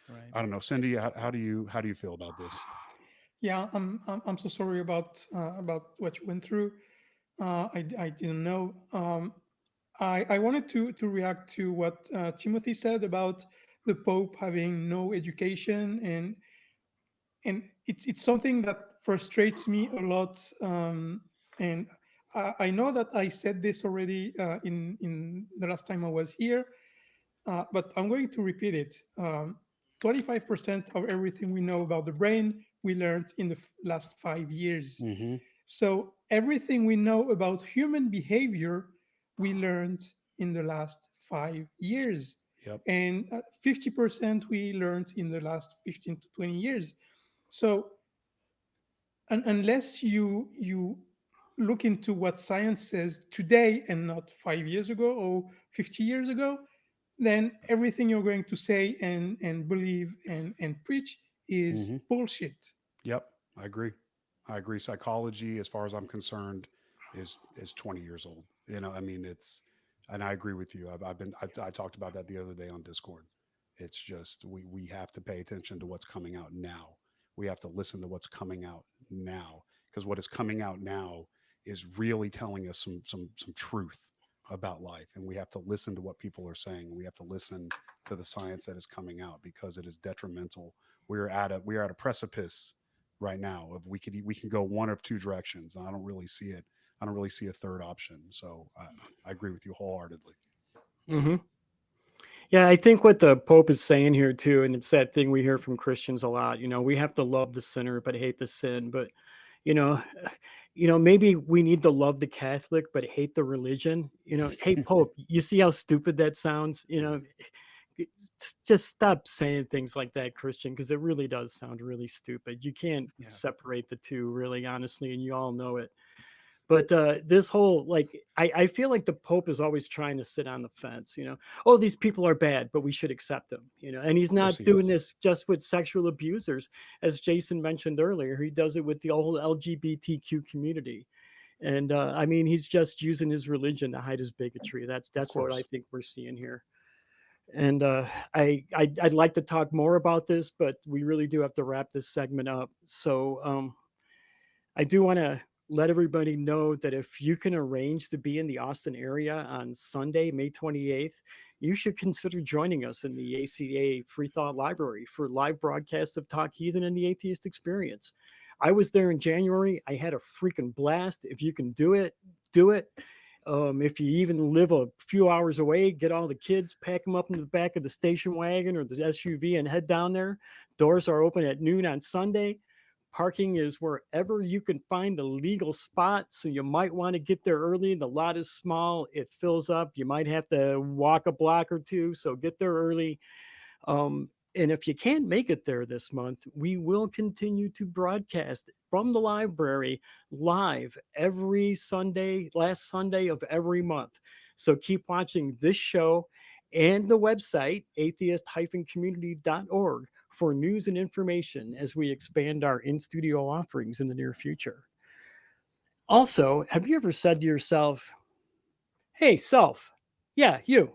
S4: Right.
S2: I don't know, Cindy. How do you feel about this?
S3: Yeah, I'm so sorry about what you went through. I didn't know. I wanted to react to what Timothy said about the Pope having no education, and it's something that frustrates me a lot. And I know that I said this already in the last time I was here, but I'm going to repeat it. 25% of everything we know about the brain we learned in the last 5 years.
S2: Mm-hmm.
S3: So everything we know about human behavior we learned in the last 5 years,
S2: Yep.
S3: and 50% we learned in the last 15 to 20 years. So unless you look into what science says today and not 5 years ago or 50 years ago, then everything you're going to say and believe and preach is
S2: Mm-hmm.
S3: bullshit.
S2: Yep. I agree. I agree. Psychology, as far as I'm concerned, is 20 years old. You know, I mean, and I agree with you. I talked about that the other day on Discord. It's just we have to pay attention to what's coming out now. We have to listen to what's coming out now, because what is coming out now is really telling us some truth about life, and we have to listen to what people are saying. We have to listen to the science that is coming out, because it is detrimental. We are at a precipice right now of we can go one of two directions, and I don't really see it. I don't really see a third option. So I agree with you wholeheartedly.
S1: Hmm. Yeah, I think what the Pope is saying here too, and it's that thing we hear from Christians a lot. We have to love the sinner but hate the sin. But you know, maybe we need to love the Catholic but hate the religion. Hey Pope, you see how stupid that sounds? Just stop saying things like that, Christian, because it really does sound really stupid. You can't
S4: Yeah.
S1: separate the two, really, honestly, and you all know it. But this whole, I feel like the Pope is always trying to sit on the fence. Oh, these people are bad, but we should accept them. And he's
S2: Of course
S1: not
S2: he
S1: doing
S2: is.
S1: this just with sexual abusers, as Jason mentioned earlier. He does it with the whole LGBTQ community. And I mean, he's just using his religion to hide his bigotry.
S2: Of
S1: That's what I
S2: course.
S1: think we're seeing here. And I'd like to talk more about this, but we really do have to wrap this segment up. So I do want to let everybody know that if you can arrange to be in the Austin area on Sunday, May 28th, you should consider joining us in the ACA Free Thought Library for live broadcasts of Talk Heathen and the Atheist Experience. I was there in January. I had a freaking blast. If you can do it, do it. If you even live a few hours away, get all the kids, pack them up in the back of the station wagon or the SUV and head down there. Doors are open at noon on Sunday. Parking is wherever you can find the legal spot. So you might want to get there early. The lot is small. It fills up. You might have to walk a block or two. So get there early. And if you can't make it there this month, we will continue to broadcast from the library live every Sunday, last Sunday of every month. So keep watching this show and the website, atheist-community.org, for news and information as we expand our in-studio offerings in the near future. Also, have you ever said to yourself, hey, self, yeah, you,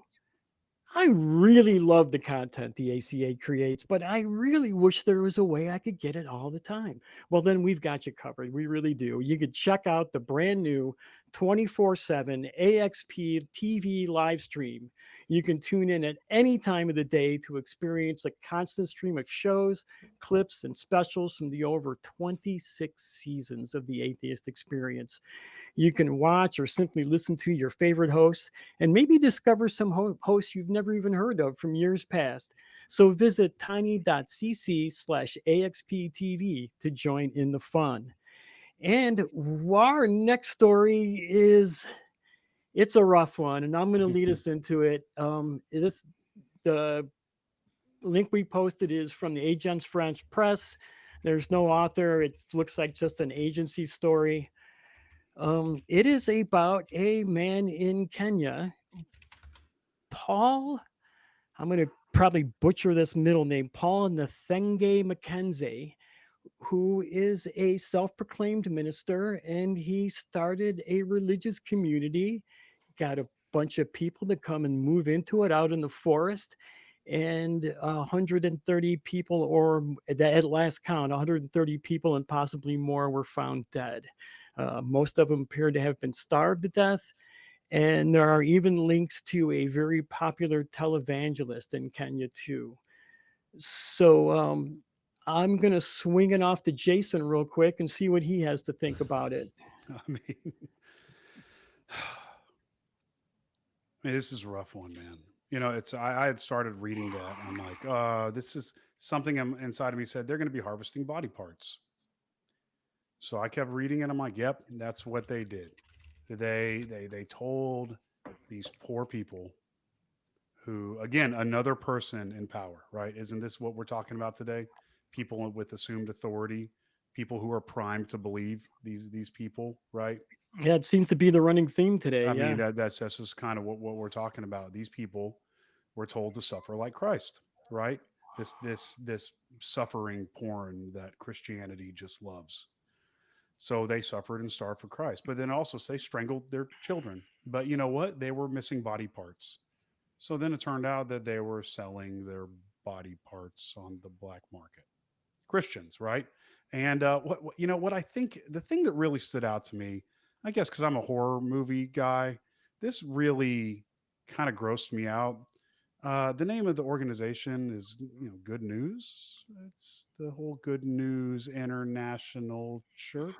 S1: I really love the content the ACA creates, but I really wish there was a way I could get it all the time. Well, then we've got you covered. We really do. You could check out the brand new 24/7 AXP TV live stream. You can tune in at any time of the day to experience a constant stream of shows, clips, and specials from the over 26 seasons of the Atheist Experience. You can watch or simply listen to your favorite hosts and maybe discover some hosts you've never even heard of from years past. So visit tiny.cc/AXPTV to join in the fun. And our next story it's a rough one, and I'm going to lead us into it. The link we posted is from the Agence France Presse. There's no author. It looks like just an agency story. It is about a man in Kenya, Paul. I'm going to probably butcher this middle name, Paul Nathenge Mackenzie, who is a self-proclaimed minister, and he started a religious community, got a bunch of people to come and move into it out in the forest, and 130 people, or at last count, 130 people and possibly more were found dead. Most of them appear to have been starved to death. And there are even links to a very popular televangelist in Kenya, too. So I'm going to swing it off to Jason real quick and see what he has to think about it.
S2: I mean, this is a rough one, man. You know, I had started reading that. And I'm like, this is something inside of me said they're going to be harvesting body parts. So I kept reading it. I'm like, yep, that's what they did. They told these poor people who, again, another person in power, right? Isn't this what we're talking about today? People with assumed authority, people who are primed to believe these people, right?
S1: Yeah, it seems to be the running theme today.
S2: I
S1: Yeah.
S2: mean, that's just kind of what we're talking about. These people were told to suffer like Christ, right? This suffering porn that Christianity just loves. So they suffered and starved for Christ. But then also they strangled their children. But you know what? They were missing body parts. So then it turned out that they were selling their body parts on the black market. Christians, right? And what I think the thing that really stood out to me, I guess because I'm a horror movie guy, this really kind of grossed me out. The name of the organization is, Good News. It's the whole Good News International Church.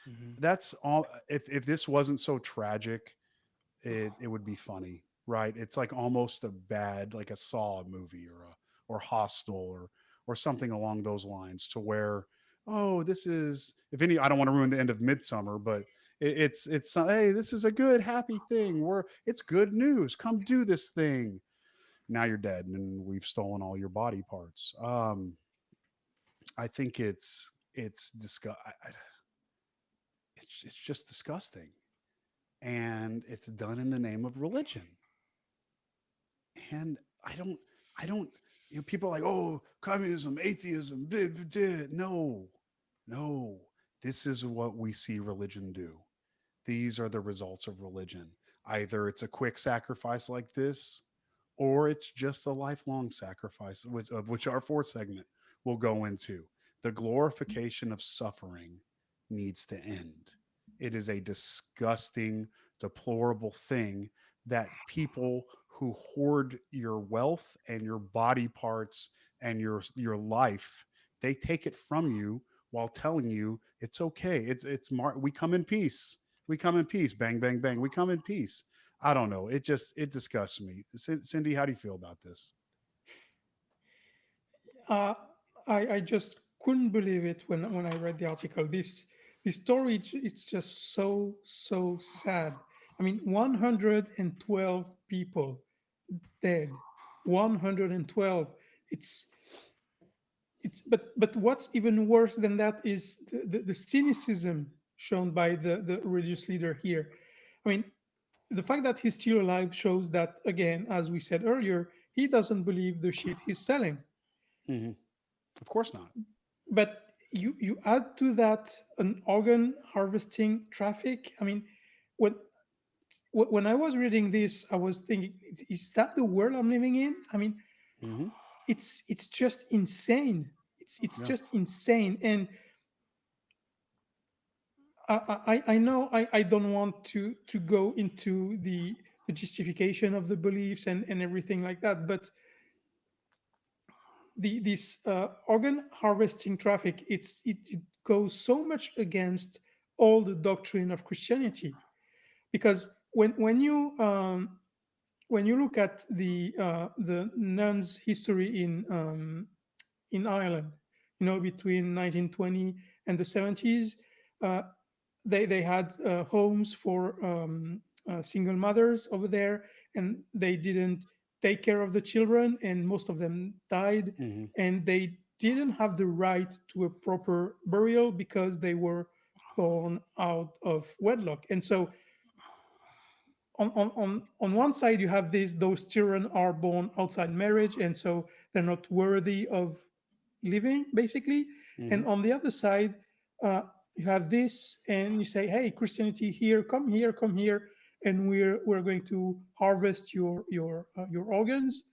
S4: Mhm.
S2: That's all. If this wasn't so tragic, it would be funny, right? It's like almost a bad, like a Saw movie or Hostel or something along those lines, to where, oh, this is, if any, I don't want to ruin the end of Midsummer, but it's hey, this is a good happy thing. It's good news. Come do this thing. Now you're dead and we've stolen all your body parts. I think it's it's just disgusting, and it's done in the name of religion. And I don't, people are like, oh, communism, atheism, blah, blah, blah. No, this is what we see religion do. These are the results of religion. Either it's a quick sacrifice like this, or it's just a lifelong sacrifice, of which our fourth segment will go into. The glorification of suffering needs to end. It is a disgusting, deplorable thing that people who hoard your wealth and your body parts and your life, they take it from you while telling you it's okay. We come in peace. We come in peace. Bang, bang, bang. We come in peace. I don't know. It disgusts me. Cindy, how do you feel about this?
S3: uh, I just couldn't believe it when I read the article. This story it's just so sad. I mean, 112 people dead. 112. But what's even worse than that is the cynicism shown by the religious leader here. I mean, the fact that he's still alive shows that, again, as we said earlier, he doesn't believe the shit he's selling.
S2: Mm-hmm. Of course not.
S3: But you add to that an organ harvesting traffic. I mean, when when I was reading this, I was thinking, is that the world I'm living in? I mean,
S2: Mm-hmm.
S3: it's just insane. It's
S2: Yeah.
S3: just insane. And I know I don't want to go into the justification of the beliefs and everything like that. But this organ harvesting traffic, it goes so much against all the doctrine of Christianity, because when you look at the nuns' history in Ireland, between 1920 and the 70s, uh, they had homes for single mothers over there, and they didn't take care of the children, and most of them died,
S2: Hmm.
S3: and they didn't have the right to a proper burial because they were born out of wedlock. And so on one side you have those children are born outside marriage, and so they're not worthy of living, basically.
S2: Hmm.
S3: And on the other side, you have this, and you say, hey, Christianity, here, come here, and we're going to harvest your organs.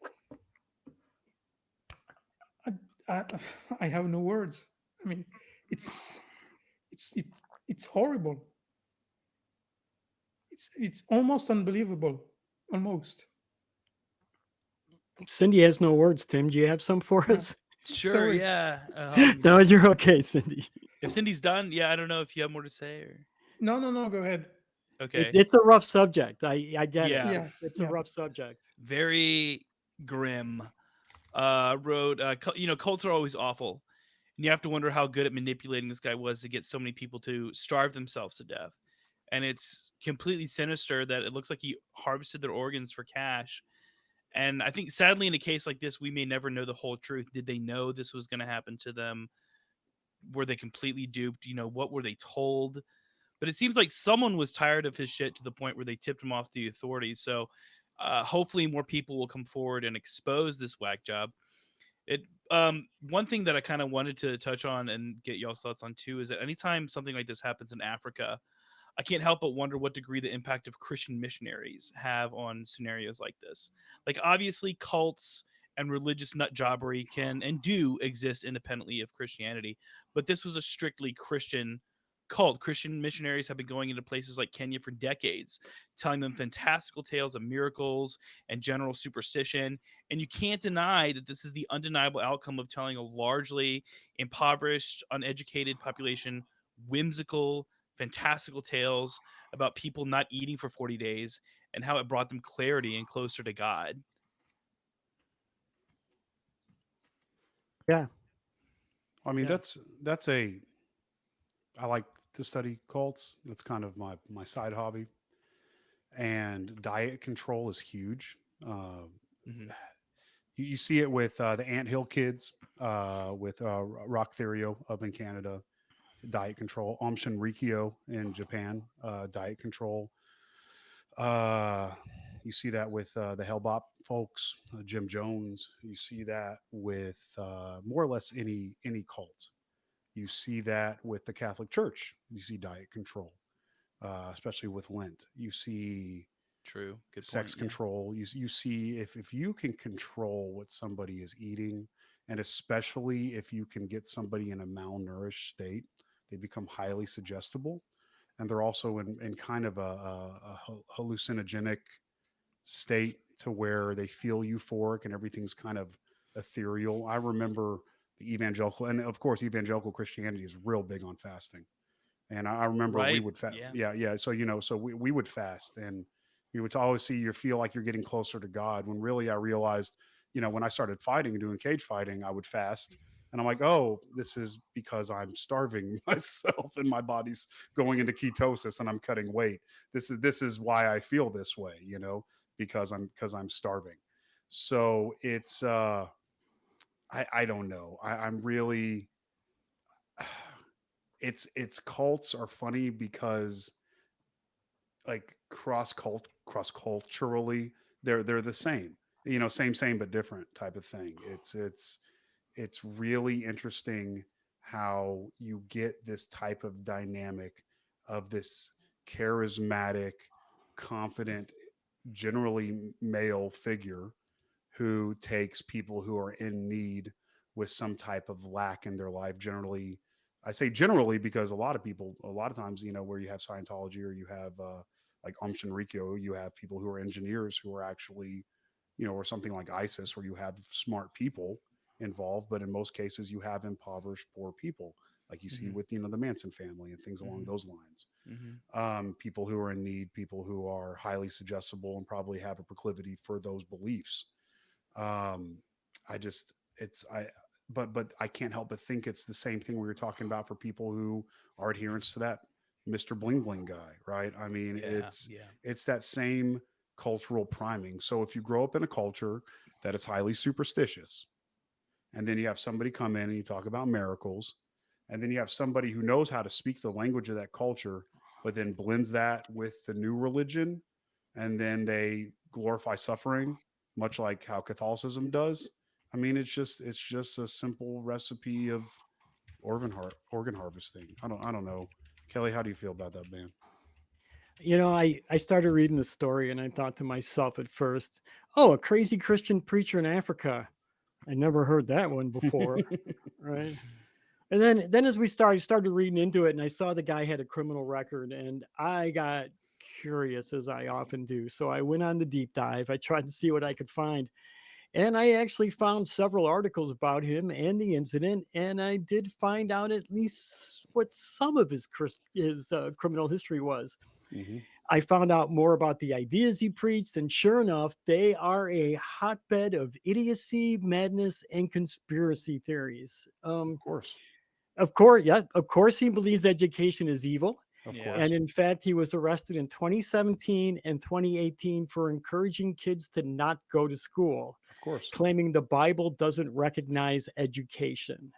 S3: I, I, I have no words. I mean, it's it's horrible. It's almost unbelievable, almost.
S1: Cindy has no words. Tim, do you have some for
S3: Yeah.
S1: us?
S4: Sure,
S3: Sorry.
S4: yeah.
S1: No, you're okay, Cindy.
S4: If Cindy's done, yeah, I don't know if you have more to say or
S3: No, go ahead.
S4: okay.
S1: It's a rough subject. I get
S4: Yeah.
S1: it.
S3: Yeah,
S1: It's a
S3: yeah.
S1: rough subject.
S4: Very grim. Wrote, cults are always awful. And you have to wonder how good at manipulating this guy was to get so many people to starve themselves to death. And it's completely sinister that it looks like he harvested their organs for cash. And I think sadly in a case like this, we may never know the whole truth. Did they know this was going to happen to them? Were they completely duped? What were they told? But it seems like someone was tired of his shit to the point where they tipped him off to the authorities. So hopefully more people will come forward and expose this whack job. It one thing that I kind of wanted to touch on and get y'all's thoughts on too is that anytime something like this happens in Africa, I can't help but wonder what degree the impact of Christian missionaries have on scenarios like this. Like obviously cults and religious nut jobbery can and do exist independently of Christianity, but this was a strictly Christian cult. Christian missionaries have been going into places like Kenya for decades, telling them fantastical tales of miracles and general superstition. And you can't deny that this is the undeniable outcome of telling a largely impoverished, uneducated population whimsical, fantastical tales about people not eating for 40 days and how it brought them clarity and closer to God.
S1: Yeah.
S2: I mean,
S1: Yeah.
S2: that's a. I like to study cults. That's kind of my side hobby. And diet control is huge.
S4: Mm-hmm.
S2: You see it with the Anthill kids, with Rock Therio up in Canada, diet control. Aum Shinrikyo in Japan, diet control. Uh, you see that with the Hellbop folks, Jim Jones. You see that with more or less any cult. You see that with the Catholic Church. You see diet control, especially with Lent. You see
S4: True. Good
S2: sex
S4: point.
S2: control. You see if you can control what somebody is eating, and especially if you can get somebody in a malnourished state, they become highly suggestible, and they're also in kind of a hallucinogenic state to where they feel euphoric and everything's kind of ethereal. I remember the evangelical, and of course, evangelical Christianity is real big on fasting. And I remember we
S4: Right.
S2: would fast.
S4: Yeah.
S2: Yeah. So, so we would fast, and we would always see you feel like you're getting closer to God, when really I realized, when I started fighting and doing cage fighting, I would fast. And I'm like, oh, this is because I'm starving myself and my body's going into ketosis and I'm cutting weight. This is why I feel this way, because I'm starving. So it's I don't know. I'm really it's cults are funny because like cross culturally they're the same, same but different type of thing. It's really interesting how you get this type of dynamic of this charismatic, confident, generally male figure who takes people who are in need with some type of lack in their life. Generally, I say generally because a lot of people, a lot of times, where you have Scientology or you have like Shinrikyo, you have people who are engineers who are actually, or something like ISIS, where you have smart people involved, but in most cases you have impoverished poor people, like you see with the Manson family and things along those lines. People who are in need, people who are highly suggestible and probably have a proclivity for those beliefs. I just it's I but I can't help but think it's the same thing we were talking about for people who are adherents to that Mr. Bling Bling guy, right? I mean, it's that same cultural priming. So if you grow up in a culture that is highly superstitious, and then you have somebody come in and you talk about miracles, and then you have somebody who knows how to speak the language of that culture, but then blends that with the new religion, and then they glorify suffering, much like how Catholicism does. I mean, it's just a simple recipe of organ harvesting. I don't know. Kelley, how do you feel about that, man?
S1: I started reading the story and I thought to myself at first, oh, a crazy Christian preacher in Africa. I never heard that one before, right? And then as we started reading into it, and I saw the guy had a criminal record, and I got curious, as I often do. So I went on the deep dive. I tried to see what I could find, and I actually found several articles about him and the incident, and I did find out at least what some of his criminal history was.
S2: Mm-hmm.
S1: I found out more about the ideas he preached, and sure enough, they are a hotbed of idiocy, madness, and conspiracy theories.
S2: Of course.
S1: Of course, he believes education is evil.
S2: Of
S4: Yeah.
S2: course.
S1: And in fact, he was arrested in 2017 and 2018 for encouraging kids to not go to school,
S2: Of course.
S1: claiming the Bible doesn't recognize education.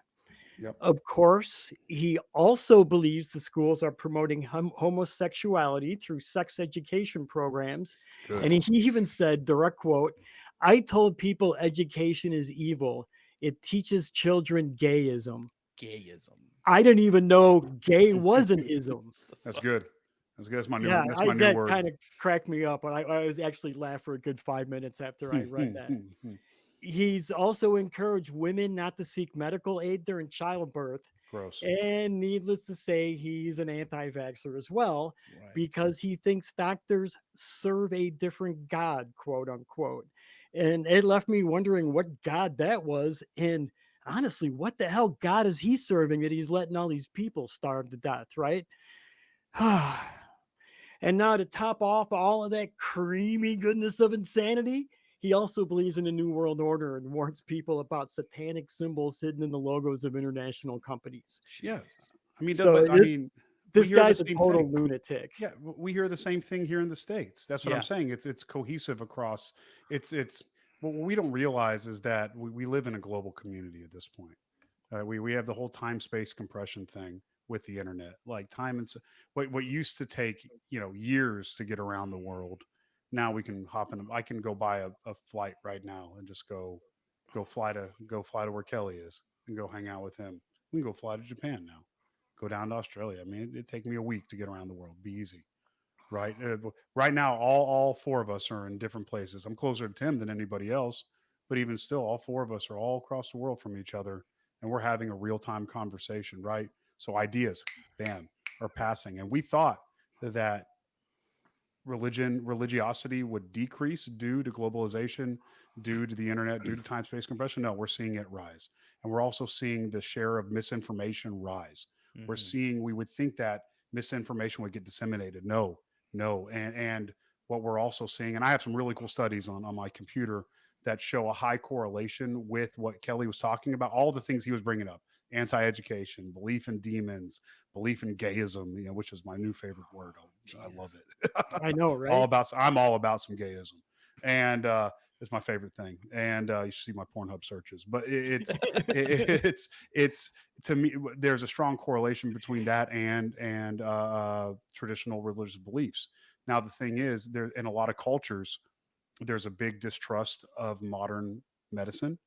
S2: Yep.
S1: Of course, he also believes the schools are promoting homosexuality through sex education programs.
S2: Good.
S1: And he even said, direct quote, I told people education is evil. It teaches children gayism.
S4: Gayism.
S1: I didn't even know gay was an ism.
S2: That's good. That's good. That's my new.
S1: Yeah,
S2: That's my new
S1: that
S2: word.
S1: kind of cracked me up. I was actually laughed for a good 5 minutes after I read that. He's also encouraged women not to seek medical aid during childbirth.
S2: Gross.
S1: And needless to say, he's an anti-vaxxer as well,
S4: Right.
S1: because he thinks doctors serve a different God, quote unquote. And it left me wondering what God that was. And honestly, what the hell God is he serving that he's letting all these people starve to death, right? And now to top off all of that creamy goodness of insanity, he also believes in a new world order and warns people about satanic symbols hidden in the logos of international companies.
S2: Yes. I mean,
S1: So
S2: but I mean, we
S1: this
S2: hear the
S1: guy's a
S2: same
S1: total
S2: thing.
S1: lunatic.
S2: Yeah, we hear the same thing here in the States. That's what
S4: Yeah.
S2: I'm saying. It's cohesive across. It's what we don't realize is that we live in a global community at this point. We have the whole time space compression thing with the internet, like time and what used to take years to get around the world. Now we can hop in. I can go buy a flight right now and just go fly to where Kelley is and go hang out with him. We can go fly to Japan now. Go down to Australia. I mean, it'd take me a week to get around the world. Be easy, right? Right now, all four of us are in different places. I'm closer to Tim than anybody else, but even still, all four of us are all across the world from each other, and we're having a real time conversation, right? So ideas, bam, are passing, and we thought that religiosity would decrease due to globalization, due to the internet, due to time space compression. No, we're seeing it rise, and we're also seeing the share of misinformation rise. We're seeing, we would think that misinformation would get disseminated. No. And what we're also seeing, and I have some really cool studies on my computer that show a high correlation with what Kelley was talking about, all the things he was bringing up: anti-education, belief in demons, belief in gayism, which is my new favorite word. I love it.
S1: I know, right?
S2: I'm all about some gayism, and it's my favorite thing. And you should see my Pornhub searches, but it's to me, there's a strong correlation between that and traditional religious beliefs. Now the thing is, there in a lot of cultures, there's a big distrust of modern medicine,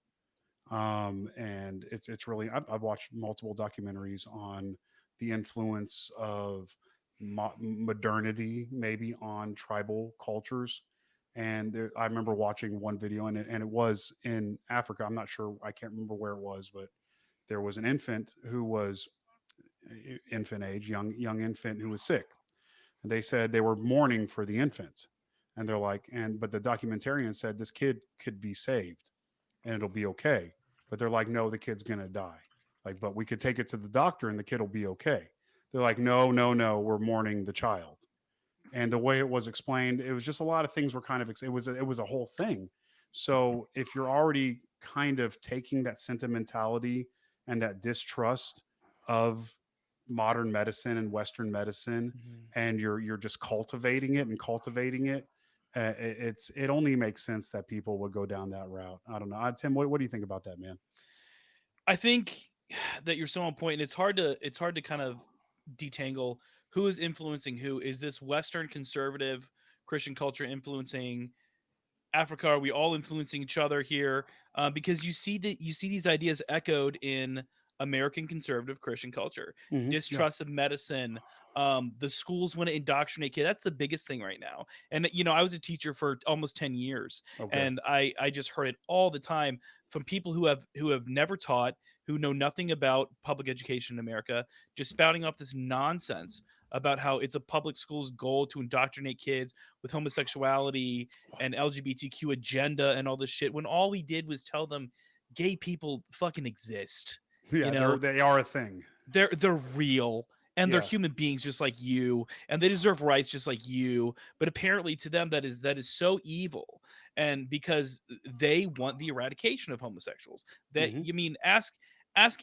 S2: and it's really I've watched multiple documentaries on the influence of modernity maybe on tribal cultures. And I remember watching one video, and it was in Africa. I'm not sure, I can't remember where it was, but there was an infant who was infant age, young infant, who was sick. And they said they were mourning for the infant. And they're like, but the documentarian said this kid could be saved and it'll be okay. But they're like, no, the kid's going to die. Like, but we could take it to the doctor and the kid will be okay. They're like, no, we're mourning the child. And the way it was explained, it was just a lot of things were kind of, it was a whole thing. So if you're already kind of taking that sentimentality and that distrust of modern medicine and Western medicine, and you're just cultivating it, it only makes sense that people would go down that route. I don't know. Tim, what do you think about that, man?
S4: I think that you're so on point, and it's hard to kind of detangle who is influencing who. Is this Western conservative Christian culture influencing Africa? Are we all influencing each other here? Because you see these ideas echoed in American conservative Christian culture. Distrust of medicine. The schools want to indoctrinate kids. That's the biggest thing right now. And I was a teacher for almost 10 years, and I just heard it all the time from people who have never taught, who know nothing about public education in America, just spouting off this nonsense about how it's a public school's goal to indoctrinate kids with homosexuality and LGBTQ agenda and all this shit, when all we did was tell them gay people fucking exist.
S2: Yeah, they are a thing.
S4: They're real, and they're human beings just like you, and they deserve rights just like you. But apparently to them that is so evil, and because they want the eradication of homosexuals. That you mean ask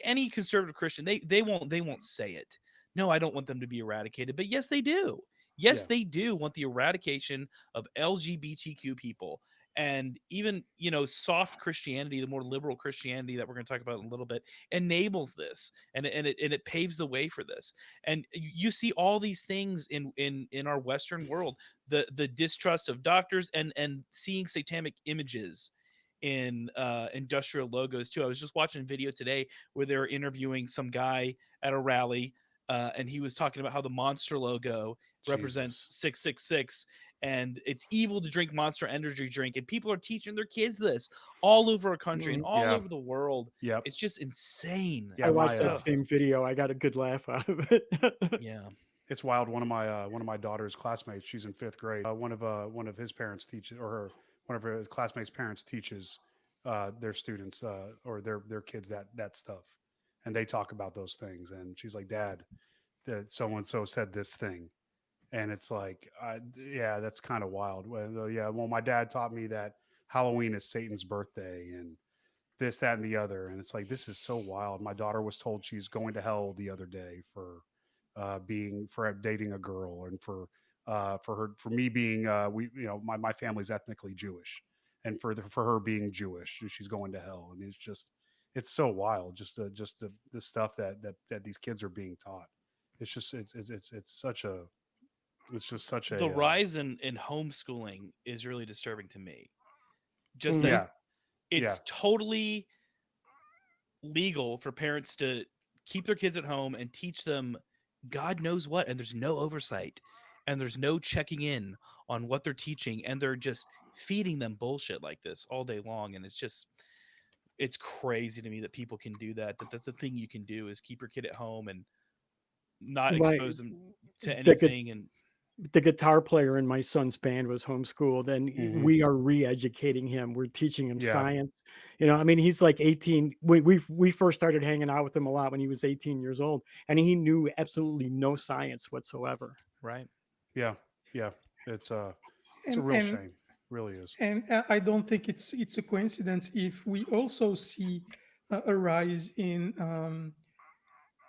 S4: any conservative Christian, they won't say it. No, I don't want them to be eradicated. But yes, they do. Yes, they do want the eradication of LGBTQ people. And even, soft Christianity, the more liberal Christianity that we're going to talk about in a little bit, enables this, and it paves the way for this. And you see all these things in our Western world, the distrust of doctors, and seeing satanic images in industrial logos too. I was just watching a video today where they were interviewing some guy at a rally, and he was talking about how the Monster logo represents 666, and it's evil to drink Monster energy drink, and people are teaching their kids this all over our country and all over the world. It's just insane.
S1: I watched that same video. I got a good laugh out of it.
S2: It's wild. One of my daughter's classmates, she's in 5th grade. One of his parents teaches, or one of her classmates' parents teaches their students or their kids that stuff, and they talk about those things. And she's like, "Dad, that so and so said this thing," and it's like, that's kind of wild. Well, my dad taught me that Halloween is Satan's birthday, and this, that, and the other. And it's like, this is so wild. My daughter was told she's going to hell the other day for dating a girl, and for me being my family's ethnically Jewish, and for her being Jewish, she's going to hell. I mean, it's so wild, just the stuff that these kids are being taught. It's just such a
S4: the rise in homeschooling is really disturbing to me. Just that it's totally legal for parents to keep their kids at home and teach them God knows what, and there's no oversight, and there's no checking in on what they're teaching, and they're just feeding them bullshit like this all day long. And it's crazy to me that people can do that. That's the thing you can do, is keep your kid at home and not expose them to anything. And
S1: the guitar player in my son's band was homeschooled, and we are re-educating him. We're teaching him science. I mean, he's like 18. We first started hanging out with him a lot when he was 18 years old, and he knew absolutely no science whatsoever.
S4: Right.
S2: Yeah. It's a real shame. Really is.
S3: And I don't think it's a coincidence if we also see a rise in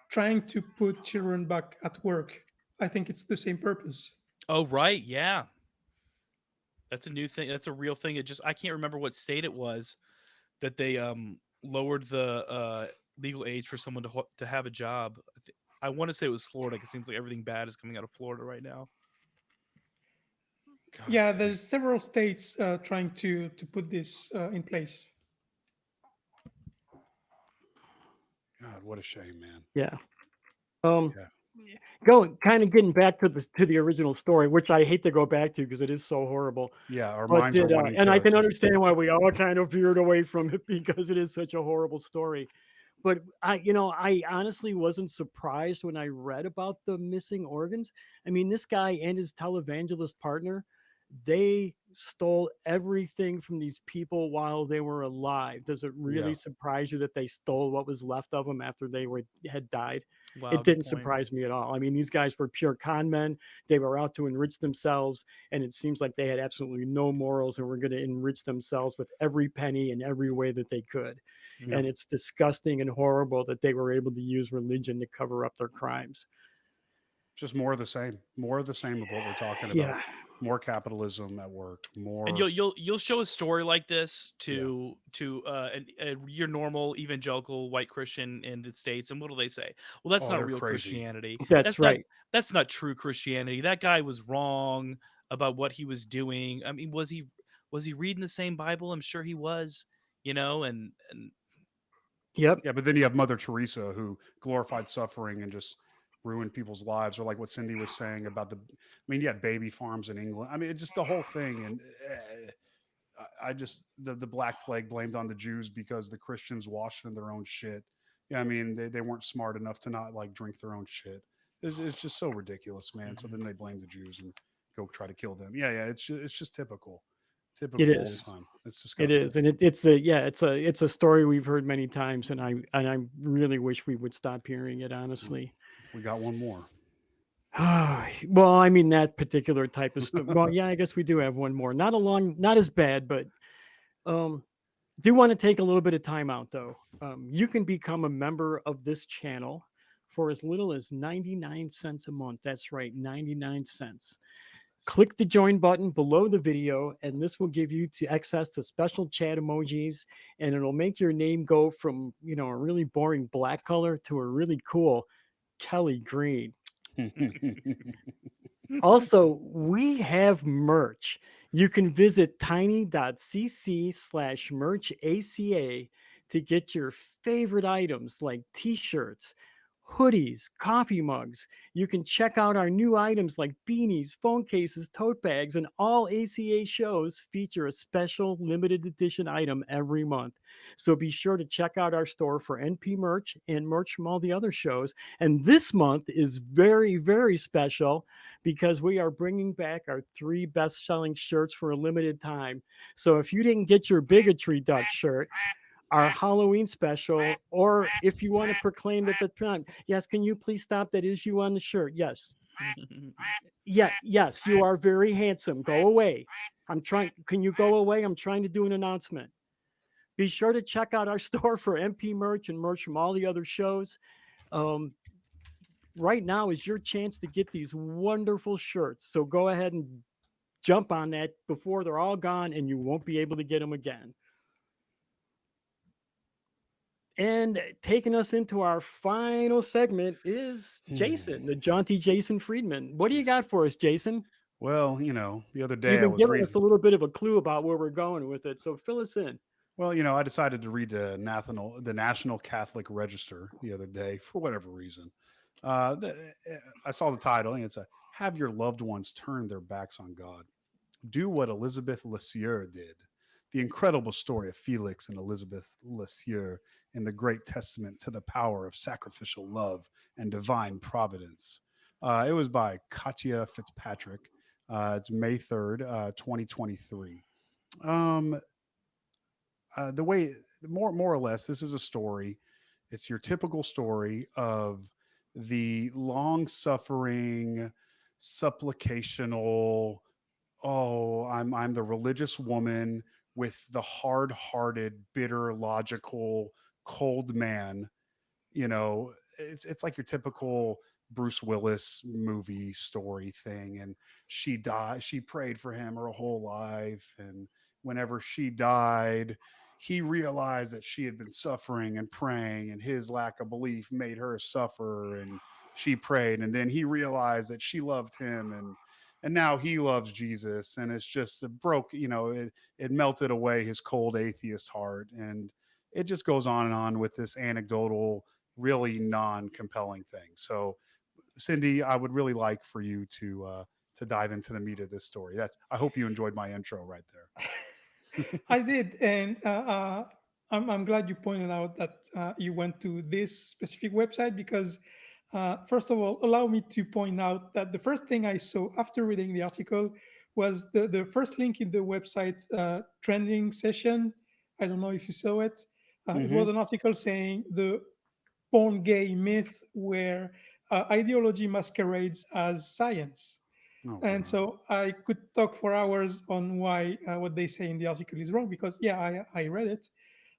S3: trying to put children back at work. I think it's the same purpose.
S4: Oh, right. Yeah. That's a new thing. That's a real thing. I can't remember what state it was that they lowered the legal age for someone to have a job. I want to say it was Florida. It seems like everything bad is coming out of Florida right now.
S3: God, there's several states trying to put this in place.
S2: God, what a shame, man.
S1: Yeah. Getting back to the original story, which I hate to go back to because it is so horrible.
S2: Yeah, our minds are wanting
S1: and I can understand why we all kind of veered away from it, because it is such a horrible story. But I honestly wasn't surprised when I read about the missing organs. I mean, this guy and his televangelist partner, they stole everything from these people while they were alive. Does it really
S2: Yeah.
S1: surprise you that they stole what was left of them after they had died?
S4: Wow,
S1: It
S4: good
S1: didn't
S4: point.
S1: surprise me at all. I mean, these guys were pure con men. They were out to enrich themselves, and it seems like they had absolutely no morals and were going to enrich themselves with every penny in every way that they could.
S2: Yeah.
S1: And it's disgusting and horrible that they were able to use religion to cover up their crimes.
S2: Just more of the same. More of the same of what we're talking about.
S1: Yeah.
S2: More capitalism at work.
S4: And
S2: More.
S4: you'll show a story like this
S2: Yeah.
S4: to your normal evangelical white Christian in the States, and what do they say? Well, that's
S2: Oh,
S4: not
S2: they're
S4: real
S2: crazy.
S4: Christianity.
S1: That's right.
S4: That's not true Christianity. That guy was wrong about what he was doing. I mean, was he reading the same Bible? I'm sure he was. And
S1: Yep.
S2: Yeah, but then you have Mother Teresa who glorified suffering and just ruined people's lives, or like what Cindy was saying about I mean, you had baby farms in England. I mean, it's just the whole thing. And I just, the Black Plague blamed on the Jews because the Christians washed in their own shit. Yeah, I mean, they weren't smart enough to not like drink their own shit. It's just so ridiculous, man. So then they blame the Jews and go try to kill them. Yeah, it's just typical
S1: It
S2: all the
S1: is.
S2: time. It's
S1: It
S2: disgusting.
S1: is, and it's a story we've heard many times, and I really wish we would stop hearing it. Honestly,
S2: We got one more.
S1: well, I mean that particular type of stuff. Well, yeah, I guess we do have one more. Not as bad, but do want to take a little bit of time out though. You can become a member of this channel for as little as 99 cents a month. That's right, 99 cents. Click the join button below the video, and this will give you access to special chat emojis, and it'll make your name go from a really boring black color to a really cool Kelley green. Also, we have merch. You can visit tiny.cc/merchaca to get your favorite items like t-shirts, hoodies, coffee mugs. You can check out our new items like beanies, phone cases, tote bags, and all ACA shows feature a special limited edition item every month. So be sure to check out our store for NP merch and merch from all the other shows. And this month is very, very special because we are bringing back our 3 best-selling shirts for a limited time. So if you didn't get your Bigotry Duck shirt, our Halloween special, or if you want to proclaim that the time, yes, can you please stop? That is you on the shirt. Yes. Yes, you are very handsome. Go away. Can you go away? I'm trying to do an announcement. Be sure to check out our store for MP merch and merch from all the other shows. Right now is your chance to get these wonderful shirts. So go ahead and jump on that before they're all gone and you won't be able to get them again. And taking us into our final segment is Jason, the jaunty Jason Friedman. What do you got for us, Jason?
S2: Well, the other day
S1: You've
S2: I
S1: been
S2: was
S1: giving
S2: reading.
S1: us a little bit of a clue about where we're going with it, so fill us in.
S2: Well, I decided to read the National Catholic Register the other day for whatever reason. I saw the title and it's "Have Your Loved Ones Turn Their Backs on God. Do what Elizabeth Lesieur did. The incredible story of Felix and Elizabeth Lesieur in the great testament to the power of sacrificial love and divine providence." It was by Katya Fitzpatrick. It's May 3rd, 2023. The way, more or less, this is a story. It's your typical story of the long suffering, supplicational, oh, I'm the religious woman with the hard hearted, bitter, logical, cold man. It's like your typical Bruce Willis movie story thing. And she died. She prayed for him her whole life. And whenever she died, he realized that she had been suffering and praying, and his lack of belief made her suffer. And she prayed, and then he realized that she loved him, and now he loves Jesus. And it's just it melted away his cold atheist heart. And it just goes on and on with this anecdotal, really non-compelling thing. So, Cindy, I would really like for you to dive into the meat of this story. I hope you enjoyed my intro right there.
S3: I did, and I'm glad you pointed out that you went to this specific website because, first of all, allow me to point out that the first thing I saw after reading the article was the first link in the website trending session. I don't know if you saw it. It
S2: Mm-hmm.
S3: was an article saying the born gay myth where ideology masquerades as science.
S2: Oh
S3: And
S2: God.
S3: so I could talk for hours on why what they say in the article is wrong because, yeah, I read it.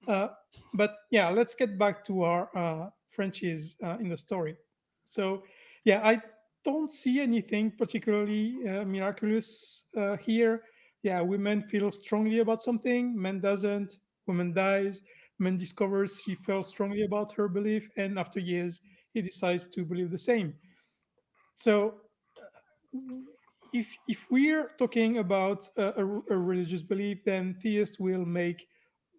S3: Uh, but yeah, let's get back to our Frenchies in the story. So yeah, I don't see anything particularly miraculous here. Yeah, women feel strongly about something, men doesn't. Woman dies, man discovers she felt strongly about her belief, and after years, he decides to believe the same. So if we're talking about a religious belief, then theists will make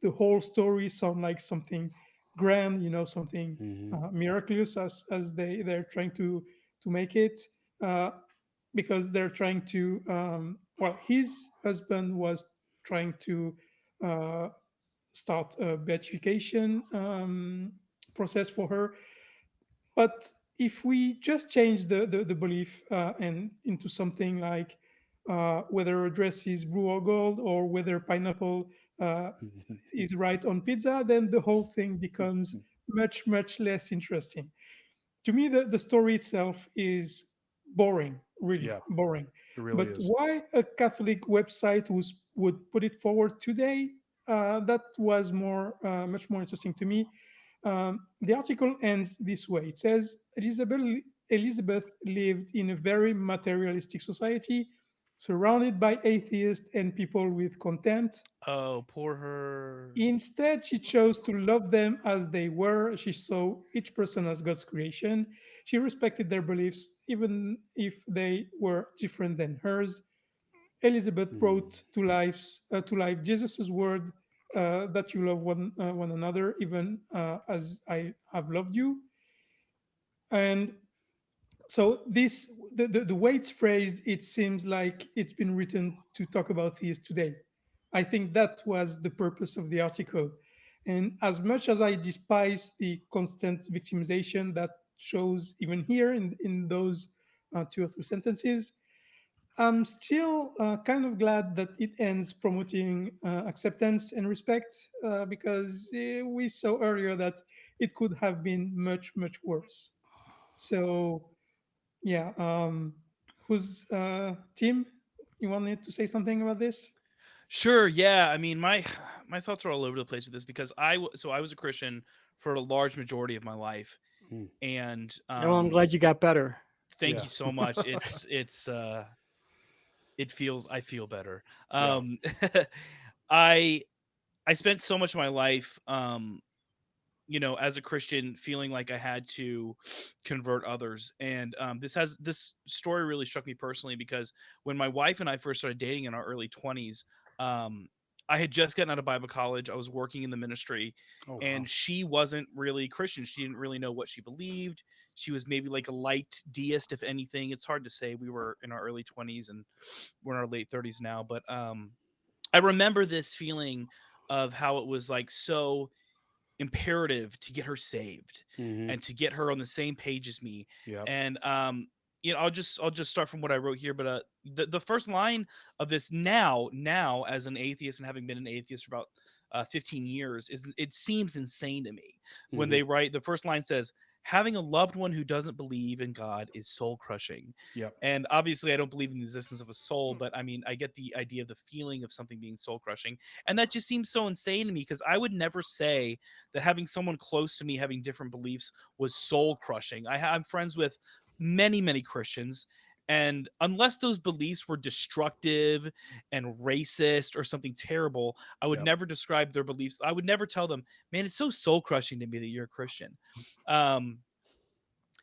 S3: the whole story sound like something grand, something
S2: Mm-hmm.
S3: miraculous, as they're trying to make it, uh, because they're trying to. Well, his husband was trying to uh, start a beatification process for her, but if we just change the belief and into something like whether a dress is blue or gold or whether pineapple uh, is right on pizza, then the whole thing becomes much, much less interesting. To me, the story itself is boring, really
S2: Yeah,
S3: boring.
S2: it really
S3: But
S2: is.
S3: why a Catholic website would put it forward today, that was much more interesting to me. The article ends this way. It says Elizabeth lived in a very materialistic society, surrounded by atheists and people with content.
S4: Oh, poor her.
S3: Instead, she chose to love them as they were. She saw each person as God's creation. She respected their beliefs, even if they were different than hers. Elizabeth
S2: Mm.
S3: brought to life Jesus' word that you love one another, even as I have loved you. And so the way it's phrased, it seems like it's been written to talk about theists today. I think that was the purpose of the article. And as much as I despise the constant victimization that shows even here in those two or three sentences, I'm still kind of glad that it ends promoting acceptance and respect, because we saw earlier that it could have been much, much worse. So yeah. Who's Tim? You wanted to say something about this?
S4: Sure. Yeah. I mean, my my thoughts are all over the place with this because so I was a Christian for a large majority of my life,
S2: Mm.
S4: and
S1: Oh, I'm glad you got better.
S4: thank
S2: Yeah,
S4: you so much. It feels I feel better.
S2: yeah.
S4: I I spent so much of my life, as a Christian, feeling like I had to convert others. And this story really struck me personally because when my wife and I first started dating in our early 20s, um, I had just gotten out of Bible college. I was working in the ministry,
S2: Oh
S4: and
S2: wow.
S4: she wasn't really Christian. She didn't really know what she believed. She was maybe like a light deist, if anything. It's hard to say. We were in our early 20s and we're in our late 30s now. But I remember this feeling of how it was like so imperative to get her saved
S2: Mm-hmm.
S4: and to get her on the same page as me.
S2: Yep.
S4: And I'll just start from what I wrote here, but the first line of this, now as an atheist and having been an atheist for about 15 years, is it seems insane to me when
S2: Mm-hmm.
S4: they write. The first line says, having a loved one who doesn't believe in God is soul crushing.
S2: Yep.
S4: And obviously I don't believe in the existence of a soul, but I mean, I get the idea of the feeling of something being soul crushing. And that just seems so insane to me because I would never say that having someone close to me having different beliefs was soul crushing. I'm friends with many, many Christians. And unless those beliefs were destructive and racist or something terrible, I would
S2: Yep.
S4: never describe their beliefs. I would never tell them, man, it's so soul crushing to me that you're a Christian. Um,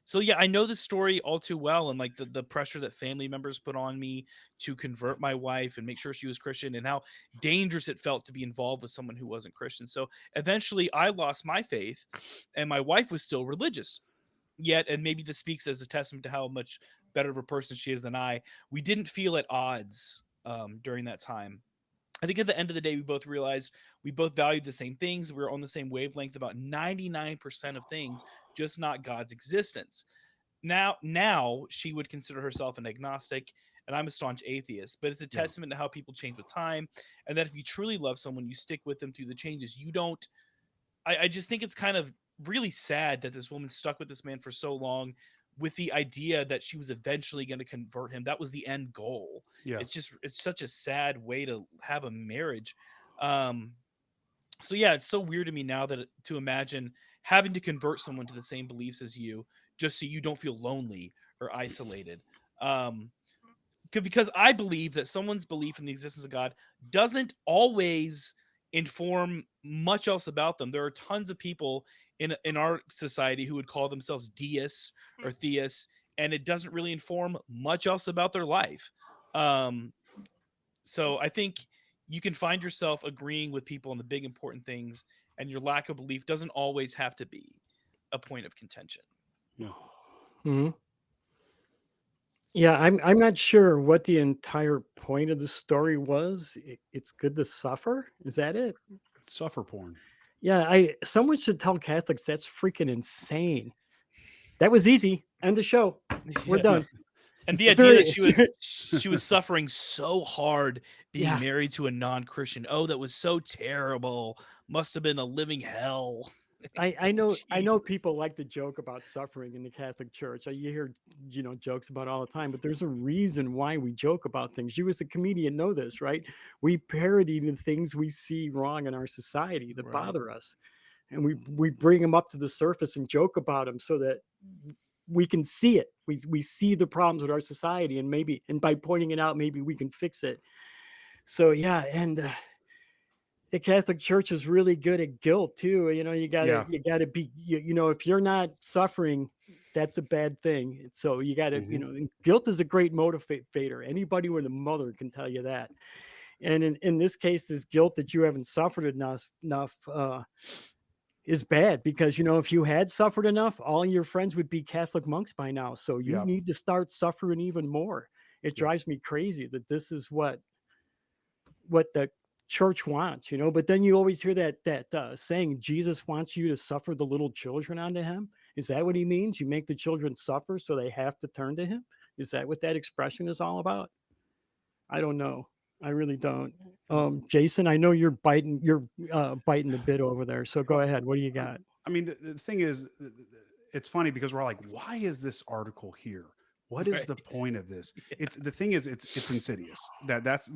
S4: so yeah, I know the story all too well, and like the pressure that family members put on me to convert my wife and make sure she was Christian, and how dangerous it felt to be involved with someone who wasn't Christian. So eventually I lost my faith, and my wife was still religious. Yet, and maybe this speaks as a testament to how much better of a person she is than I, we didn't feel at odds during that time. I think at the end of the day, we both realized we both valued the same things. We were on the same wavelength about 99% of things, just not God's existence. Now she would consider herself an agnostic, and I'm a staunch atheist. But it's a
S2: Yeah.
S4: testament to how people change with time, and that if you truly love someone, you stick with them through the changes. You don't. I just think it's kind of really sad that this woman stuck with this man for so long, with the idea that she was eventually going to convert him. That was the end goal.
S2: Yes.
S4: It's such a sad way to have a marriage. Um, so yeah, it's so weird to me now to imagine having to convert someone to the same beliefs as you just so you don't feel lonely or isolated. Um, because I believe that someone's belief in the existence of God doesn't always inform much else about them. There are tons of people in our society who would call themselves deists or theists, and it doesn't really inform much else about their life. Um, so I think you can find yourself agreeing with people on the big important things, and your lack of belief doesn't always have to be a point of contention.
S2: Yeah.
S1: Mhm. Yeah, I'm not sure what the entire point of the story was. It's good to suffer. Is that it?
S2: It's suffer porn.
S1: Yeah, I someone should tell Catholics that's freaking insane. That was easy. End of show. We're
S4: Yeah.
S1: done.
S4: And the
S1: It's
S4: idea
S1: very
S4: that she was suffering so hard being
S1: Yeah.
S4: married to a non-Christian. Oh, that was so terrible. Must have been a living hell.
S1: I know
S4: Jesus.
S1: people like to joke about suffering in the Catholic Church. You hear jokes about it all the time, but there's a reason why we joke about things. You as a comedian know this, right? We parody the things we see wrong in our society that
S4: Right.
S1: bother us, and we bring them up to the surface and joke about them so that we can see it. We see the problems with our society, and by pointing it out, maybe we can fix it. So yeah, and the Catholic Church is really good at guilt too. You
S2: Yeah.
S1: gotta be, if you're not suffering, that's a bad thing. So you gotta,
S2: Mhm.
S1: and guilt is a great motivator. Anybody with a mother can tell you that. And in this case, this guilt that you haven't suffered enough is bad because, if you had suffered enough, all your friends would be Catholic monks by now. So you
S2: Yeah.
S1: need to start suffering even more. It
S2: Yeah.
S1: drives me crazy that this is what the church wants, but then you always hear that saying, Jesus wants you to suffer the little children unto him. Is that what he means? You make the children suffer so they have to turn to him? Is that what that expression is all about? I don't know. I really don't. Jason, I know you're biting the bit over there, so go
S2: Well,
S1: ahead. What do you
S2: I,
S1: got?
S2: I mean, the thing is, it's funny because we're like, why is this article here? What is
S4: Right.
S2: the point of this?
S4: Yeah.
S2: It's the thing is, it's insidious. That's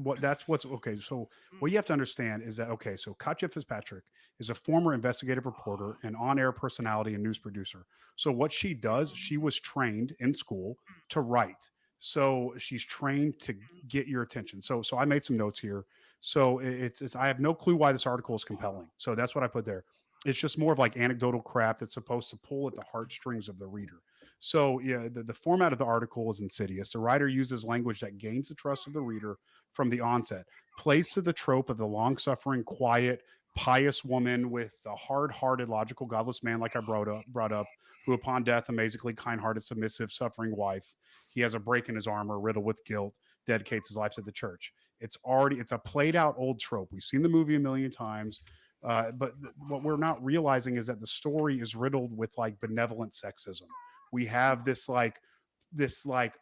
S2: what's okay. So what you have to understand is that okay. So Katja Fitzpatrick is a former investigative reporter and on-air personality and news producer. So what she does, she was trained in school to write. So she's trained to get your attention. So I made some notes here. So it's I have no clue why this article is compelling. So that's what I put there. It's just more of like anecdotal crap that's supposed to pull at the heartstrings of the reader. So yeah, the format of the article is insidious. The writer uses language that gains the trust of the reader from the onset, plays to the trope of the long-suffering, quiet, pious woman with a hard-hearted, logical, godless man, like I brought up, who upon death, amazingly kind-hearted, submissive, suffering wife. He has a break in his armor, riddled with guilt, dedicates his life to the church. It's a played out old trope. We've seen the movie a million times. But what we're not realizing is that the story is riddled with like benevolent sexism. We have this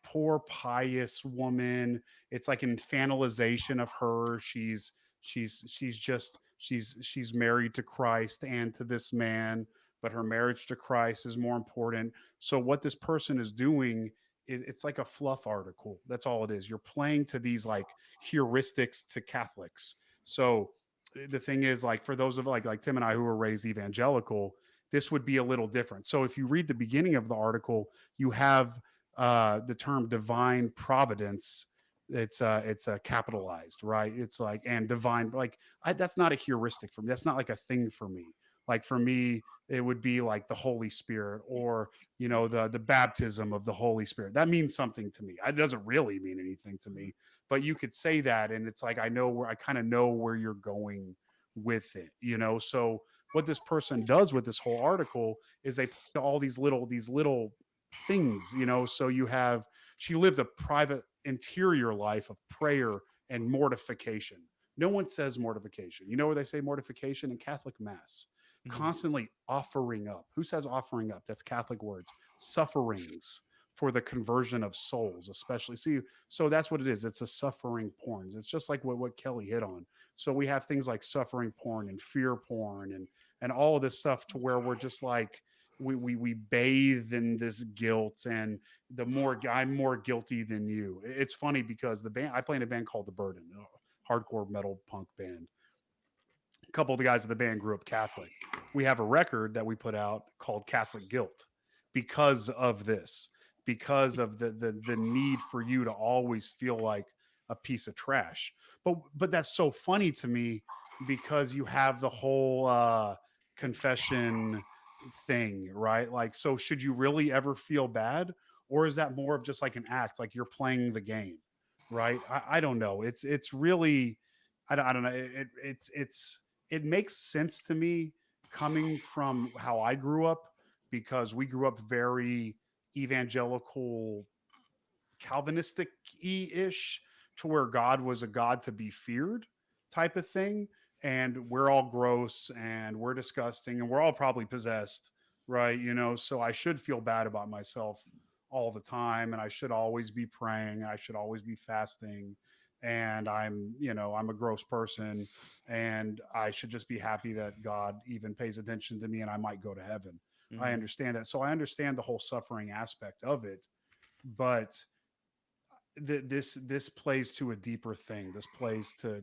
S2: poor pious woman. It's like an infantilization of her. She's married to Christ and to this man, but her marriage to Christ is more important. So what this person is doing, it's like a fluff article. That's all it is. You're playing to these like heuristics to Catholics. So the thing is, like for those of like Tim and I who were raised evangelical, this would be a little different. So if you read the beginning of the article, you have the term divine providence. It's capitalized, right? It's like and divine, like that's not a heuristic for me. That's not like a thing for me. Like for me, it would be like the Holy Spirit or the baptism of the Holy Spirit. That means something to me. It doesn't really mean anything to me, but you could say that, and it's like I kind of know where you're going with it. So what this person does with this whole article is they put all these little things. So she lived a private interior life of prayer and mortification. No one says mortification. You know where they say mortification? In Catholic Mass. Constantly offering up. Who says offering up? That's Catholic words. Sufferings for the conversion of souls, especially. See, so that's what it is. It's a suffering porn. It's just like what Kelley hit on. So we have things like suffering porn and fear porn and all of this stuff to where we're just like we bathe in this guilt, and the more I'm more guilty than you. It's funny because the band I play in a band called The Burden, a hardcore metal punk band. A couple of the guys in the band grew up Catholic. We have a record that we put out called Catholic Guilt because of this, because of the need for you to always feel like a piece of trash. But that's so funny to me because you have the whole confession thing, right? Like, so should you really ever feel bad, or is that more of just like an act, like you're playing the game, right? I don't know. It's really I don't know. It makes sense to me coming from how I grew up, because we grew up very evangelical, Calvinistic-ish, to where God was a God to be feared type of thing. And we're all gross and we're disgusting and we're all probably possessed, right? You know, so I should feel bad about myself all the time, and I should always be praying, I should always be fasting, and I'm a gross person, and I should just be happy that God even pays attention to me and I might go to heaven. I understand that. So I understand the whole suffering aspect of it, but this plays to a deeper thing. This plays to a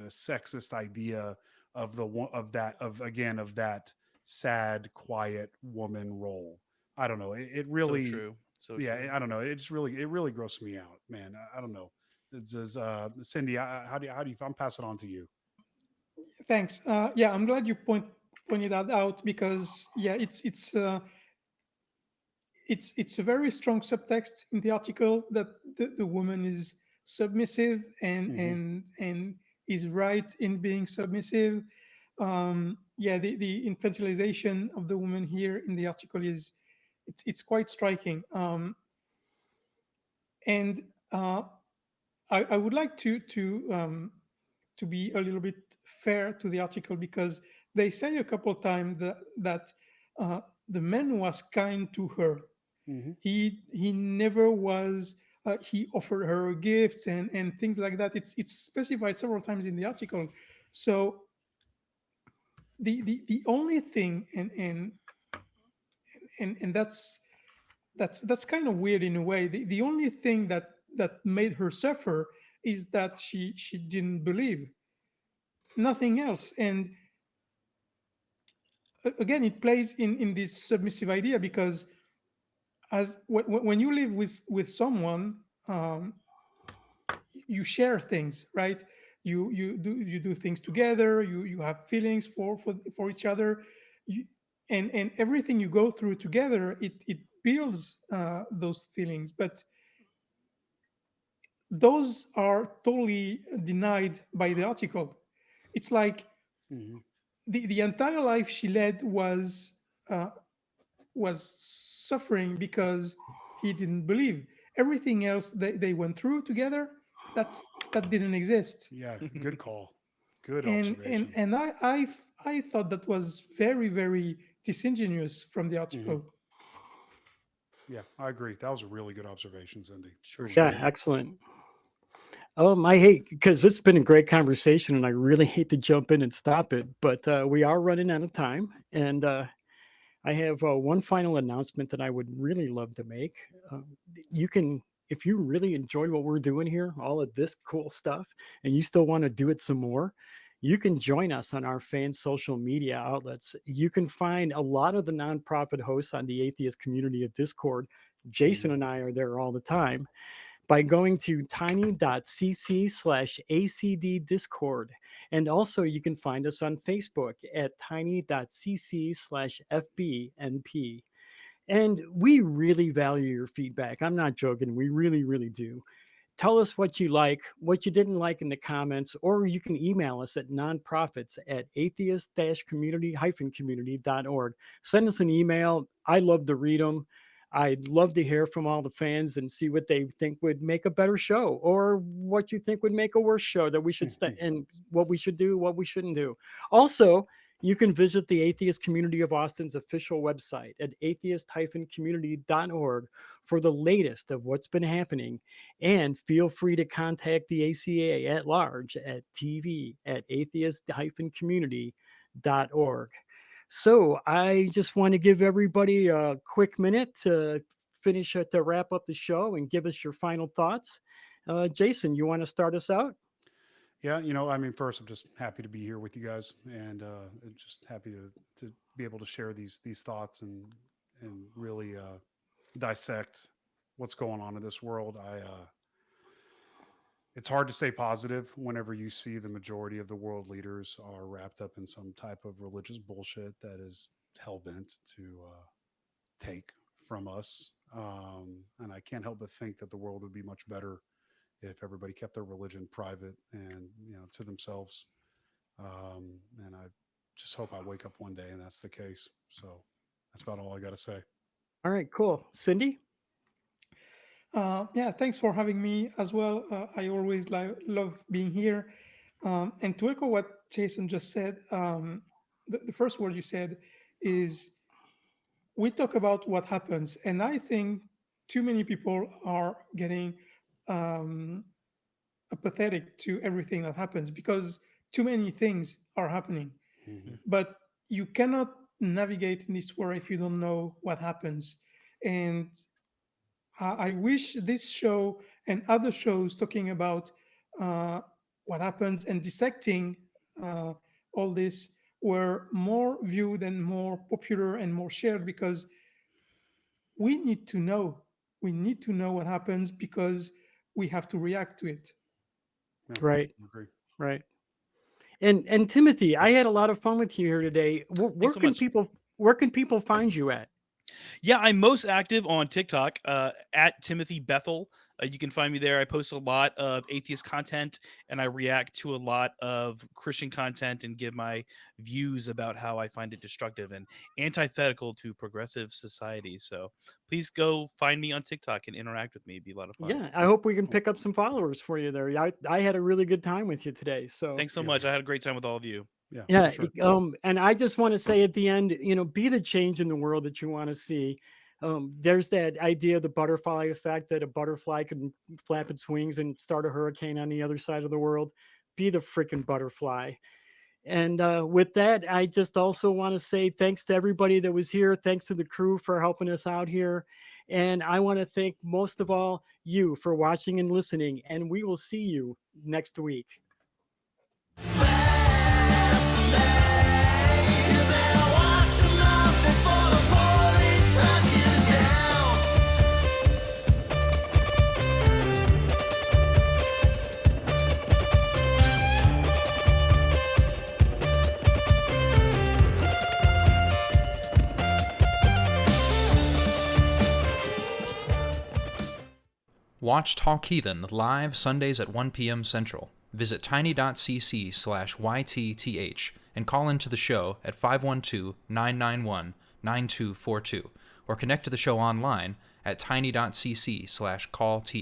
S2: sexist idea of of that sad, quiet woman role. I don't know. It really,
S4: So true. So
S2: yeah.
S4: true.
S2: I don't know. It really grosses me out, man. I don't know. It's just, Cindy, how do you? I'm passing on to you.
S3: Thanks. Yeah, I'm glad you pointed that out, because yeah, it's a very strong subtext in the article that the woman is submissive and is right in being submissive. Yeah, the infantilization of the woman here in the article it's quite striking. And I would like to be a little bit fair to the article, because they say a couple times that the man was kind to her. He never was. He offered her gifts and things like that. It's specified several times in the article. So the only thing, and that's kind of weird in a way. The only thing that made her suffer is that she didn't believe, nothing else. And again, it plays in this submissive idea, because as when you live with someone, you share things, right? You do things together. You have feelings for each other. And everything you go through together, it builds those feelings. But those are totally denied by the article. It's like the entire life she led uh, was suffering because he didn't believe. Everything else they went through together, that didn't exist.
S2: Yeah, good call. Good
S3: and and
S2: observation.
S3: and I thought that was very, very disingenuous from the article.
S2: Yeah, I agree. That was a really good observation, Cindy.
S4: For
S1: Yeah,
S4: sure.
S1: excellent. I hate, because it's been a great conversation, and I really hate to jump in and stop it, but we are running out of time, and I have one final announcement that I would really love to make. You can, if you really enjoy what we're doing here, all of this cool stuff, and you still want to do it some more, you can join us on our fan social media outlets. You can find a lot of the nonprofit hosts on the Atheist Community of Discord. Jason and I are there all the time, by going to tiny.cc/ACD Discord. And also, you can find us on Facebook at tiny.cc/FBNP. And we really value your feedback. I'm not joking. We really, really do. Tell us what you like, what you didn't like in the comments, or you can email us at nonprofits@atheist-community-community.org. Send us an email. I love to read them. I'd love to hear from all the fans and see what they think would make a better show, or what you think would make a worse show that we should and what we should do, what we shouldn't do. Also, you can visit the Atheist Community of Austin's official website at atheist-community.org for the latest of what's been happening. And feel free to contact the ACA at large at tv@atheist-community.org. So I just want to give everybody a quick minute to wrap up the show and give us your final thoughts. Jason, you want to start us out?
S2: Yeah, first, I'm just happy to be here with you guys, and just happy to be able to share these thoughts and really dissect what's going on in this world. It's hard to stay positive whenever you see the majority of the world leaders are wrapped up in some type of religious bullshit that is hell bent to take from us. And I can't help but think that the world would be much better if everybody kept their religion private and to themselves. And I just hope I wake up one day and that's the case. So that's about all I got to say.
S1: All right, cool. Cindy?
S3: Yeah, thanks for having me as well. I always love being here. And to echo what Jason just said, the first word you said is, we talk about what happens. And I think too many people are getting apathetic to everything that happens because too many things are happening.
S2: Mm-hmm.
S3: But you cannot navigate in this world if you don't know what happens. And I wish this show and other shows talking about what happens and dissecting all this were more viewed and more popular and more shared, because we need to know. We need to know what happens because we have to react to it.
S2: Yeah,
S1: Right.
S2: I agree.
S1: Right. And Timothy, I had a lot of fun with you here today. Where
S4: so
S1: can
S4: much.
S1: where can people find you at?
S4: Yeah, I'm most active on TikTok at Timothy Bethel. You can find me there. I post a lot of atheist content, and I react to a lot of Christian content and give my views about how I find it destructive and antithetical to progressive society. So please go find me on TikTok and interact with me. It'd be a lot of fun.
S1: Yeah, I hope we can pick up some followers for you there. I had a really good time with you today. So
S4: Thanks so
S2: Yeah.
S4: much. I had a great time with all of you.
S1: yeah,
S2: for sure.
S1: and I just want to say at the end, be the change in the world that you want to see. There's that idea of the butterfly effect, that a butterfly can flap its wings and start a hurricane on the other side of the world. Be the freaking butterfly. And with that, I just also want to say thanks to everybody that was here. Thanks to the crew for helping us out here. And I want to thank most of all you for watching and listening. And we will see you next week.
S5: Watch Talk Heathen live Sundays at 1 p.m. Central. Visit tiny.cc/YTTH and call into the show at 512-991-9242 or connect to the show online at tiny.cc/callth.